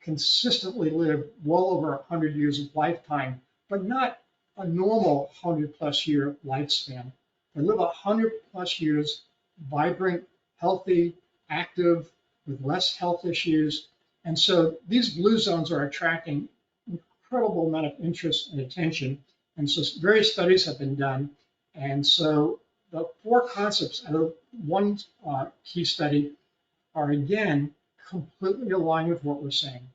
consistently live well over 100 years of lifetime, but not a normal 100+ year lifespan. They live 100+ years, vibrant, healthy, active, with less health issues. And so these blue zones are attracting incredible amount of interest and attention. And so various studies have been done. And so the 4 concepts out of one key study are, again, completely aligned with what we're saying.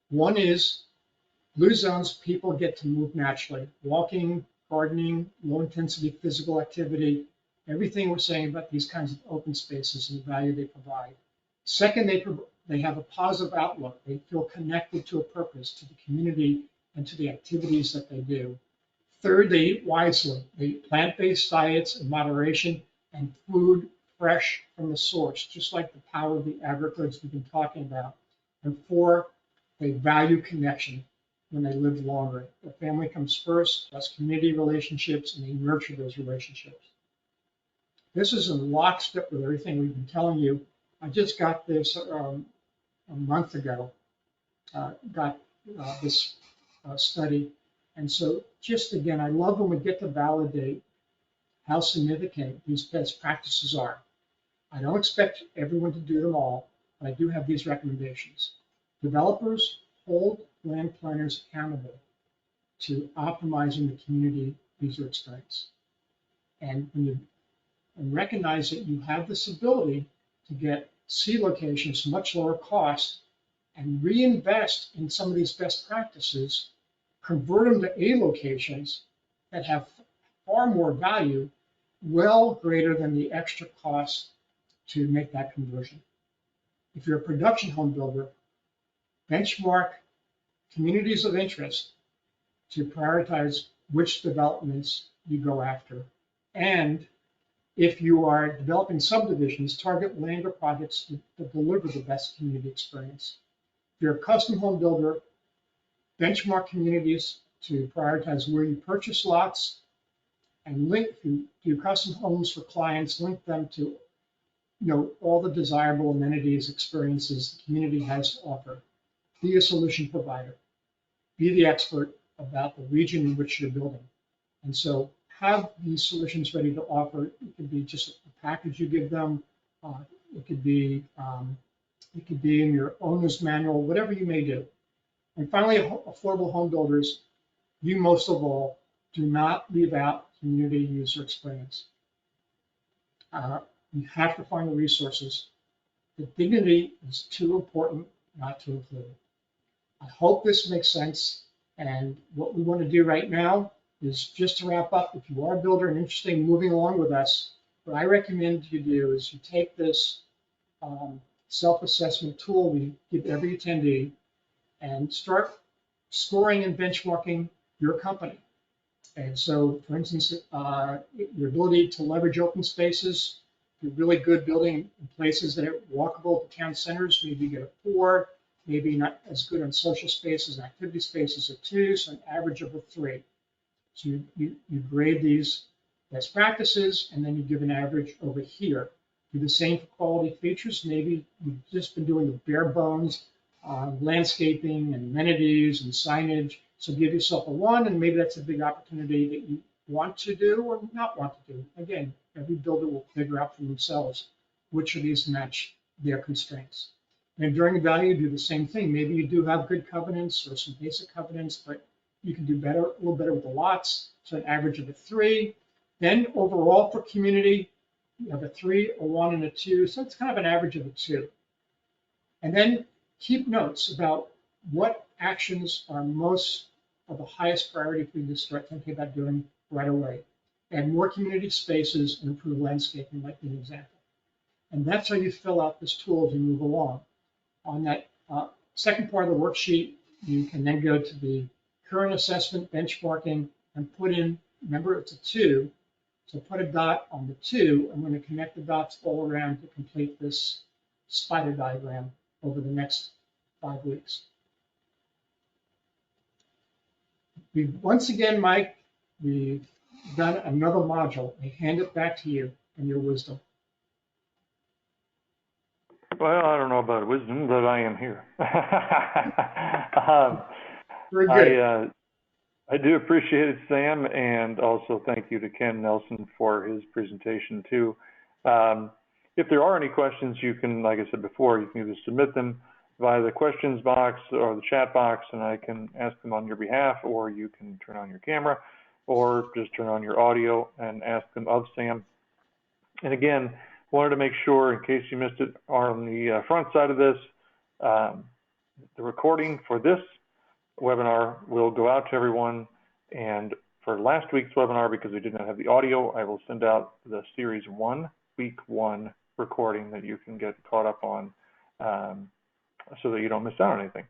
One is blue zones, people get to move naturally. Walking, gardening, low intensity physical activity, everything we're saying about these kinds of open spaces and the value they provide. Second, they have a positive outlook. They feel connected to a purpose, to the community, and to the activities that they do. Third, they eat wisely. They eat plant-based diets in moderation and food fresh from the source, just like the power of the agri-foods we've been talking about. And 4, they value connection when they live longer. The family comes first, plus community relationships, and they nurture those relationships. This is in lockstep with everything we've been telling you. I just got this a month ago, this study. And so just again, I love when we get to validate how significant these best practices are. I don't expect everyone to do them all, but I do have these recommendations. Developers hold land planners accountable to optimizing the community user experience. And when you recognize that you have this ability to get C locations much lower cost and reinvest in some of these best practices, convert them to A locations that have far more value, well greater than the extra cost to make that conversion. If you're a production home builder, benchmark communities of interest to prioritize which developments you go after. And if you are developing subdivisions, target land or projects that deliver the best community experience. If you're a custom home builder, benchmark communities to prioritize where you purchase lots, and link, if you do custom homes for clients, link them to all the desirable amenities, experiences the community has to offer. Be a solution provider. Be the expert about the region in which you're building. And so have these solutions ready to offer. It could be just a package you give them. It could be in your owner's manual, whatever you may do. And finally, affordable home builders, you most of all, do not leave out community user experience. You have to find the resources. The dignity is too important not to include. I hope this makes sense. And what we want to do right now is just to wrap up. If you are a builder and interested in moving along with us, what I recommend you do is you take this self-assessment tool we give every attendee and start scoring and benchmarking your company. And so, for instance, your ability to leverage open spaces, you're really good building in places that are walkable to town centers, maybe you get a 4, maybe not as good on social spaces and activity spaces, a 2, so an average of a 3. So you grade these best practices, and then you give an average over here. Do the same for quality features. Maybe you've just been doing the bare bones, landscaping and amenities and signage. So give yourself a 1, and maybe that's a big opportunity that you want to do or not want to do. Again, every builder will figure out for themselves which of these match their constraints. And during value, do the same thing. Maybe you do have good covenants or some basic covenants, but you can do better, a little better with the lots. So an average of a 3. Then overall for community, you have a 3, a 1, and a 2. So it's kind of an average of a 2. And then keep notes about what actions are most of the highest priority for you to start thinking about doing right away. Add more community spaces and improve landscaping might be an example. And that's how you fill out this tool as you move along. On that second part of the worksheet, you can then go to the current assessment benchmarking and put in, remember it's a 2, so put a dot on the 2. I'm going to connect the dots all around to complete this spider diagram over the next 5 weeks. Once again, Mike, we've done another module. I hand it back to you and your wisdom. Well, I don't know about wisdom, but I am here. Very good. I do appreciate it, Sam, and also thank you to Ken Nelson for his presentation too. If there are any questions, you can, like I said before, you can either submit them via the questions box or the chat box, and I can ask them on your behalf, or you can turn on your camera, or just turn on your audio and ask them of Sam. And again, wanted to make sure, in case you missed it, on the front side of this, the recording for this webinar will go out to everyone. And for last week's webinar, because we did not have the audio, I will send out the Series 1, Week 1 recording that you can get caught up on so that you don't miss out on anything.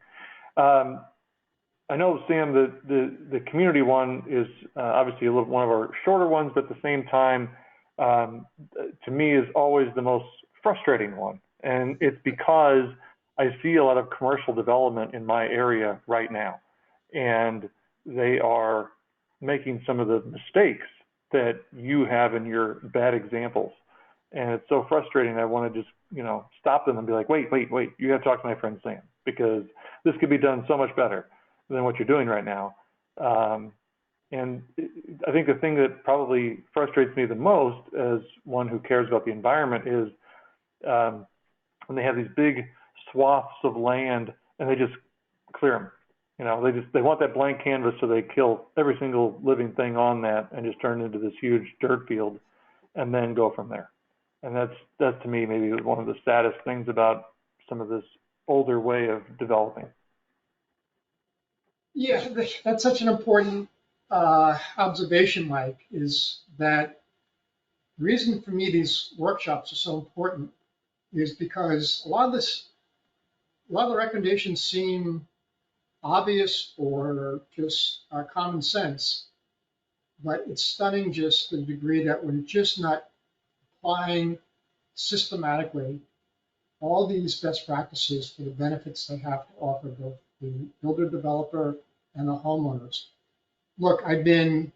I know, Sam, the community one is obviously one of our shorter ones, but at the same time, to me, is always the most frustrating one. And it's because I see a lot of commercial development in my area right now, and they are making some of the mistakes that you have in your bad examples. And it's so frustrating. I want to just, stop them and be like, wait, you got to talk to my friend Sam, because this could be done so much better than what you're doing right now. And I think the thing that probably frustrates me the most as one who cares about the environment is when they have these big swaths of land and they just clear them. They want that blank canvas, so they kill every single living thing on that and just turn it into this huge dirt field and then go from there. And that's to me maybe one of the saddest things about some of this older way of developing. Yeah, that's such an important observation, Mike, is that the reason for me these workshops are so important is because a lot of the recommendations seem obvious or just common sense, but it's stunning just the degree that we're just not applying systematically all these best practices for the benefits they have to offer both the builder developer and the homeowners. Look, I've been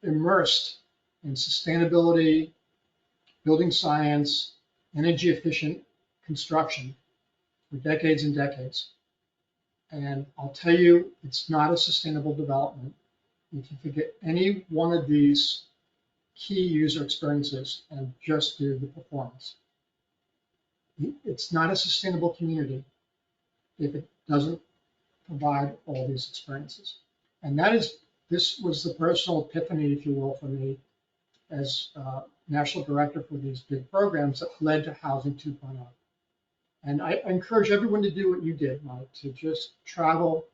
immersed in sustainability, building science, energy efficient construction for decades and decades. And I'll tell you, it's not a sustainable development if you forget any one of these key user experiences and just do the performance. It's not a sustainable community if it doesn't provide all these experiences. And this was the personal epiphany, if you will, for me as national director for these big programs that led to Housing 2.0. And I encourage everyone to do what you did, Mike, to just travel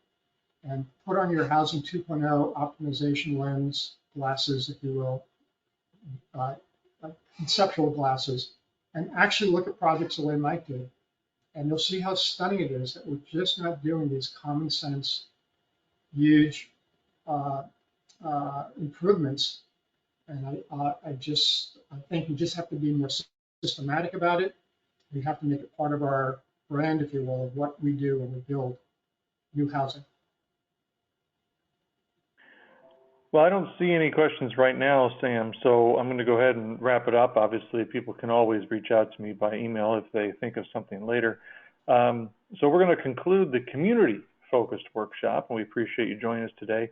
and put on your Housing 2.0 optimization lens glasses, if you will, conceptual glasses, and actually look at projects the way Mike did. And you'll see how stunning it is that we're just not doing these common sense, huge improvements. And I think we just have to be more systematic about it. We have to make it part of our brand, if you will, of what we do when we build new housing. Well, I don't see any questions right now, Sam, so I'm going to go ahead and wrap it up. Obviously, people can always reach out to me by email if they think of something later. So we're going to conclude the community-focused workshop, and we appreciate you joining us today.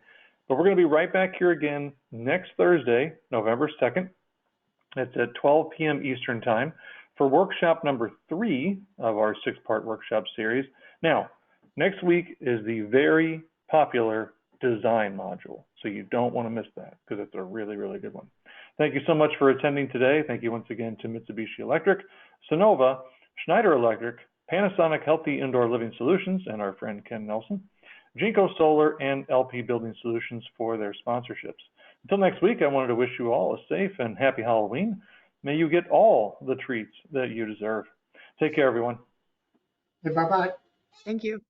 But we're going to be right back here again next Thursday, November 2nd. It's at 12 p.m. Eastern Time for workshop number 3 of our 6-part workshop series. Now, next week is the very popular design module. So So you don't want to miss that because it's a really, really good one. Thank you so much for attending today. Thank you once again to Mitsubishi Electric, Sonova, Schneider Electric, Panasonic Healthy Indoor Living Solutions, and our friend Ken Nelson, Jinko Solar, and LP Building Solutions for their sponsorships. Until next week, I wanted to wish you all a safe and happy Halloween. May you get all the treats that you deserve. Take care, everyone. Bye-bye. Thank you.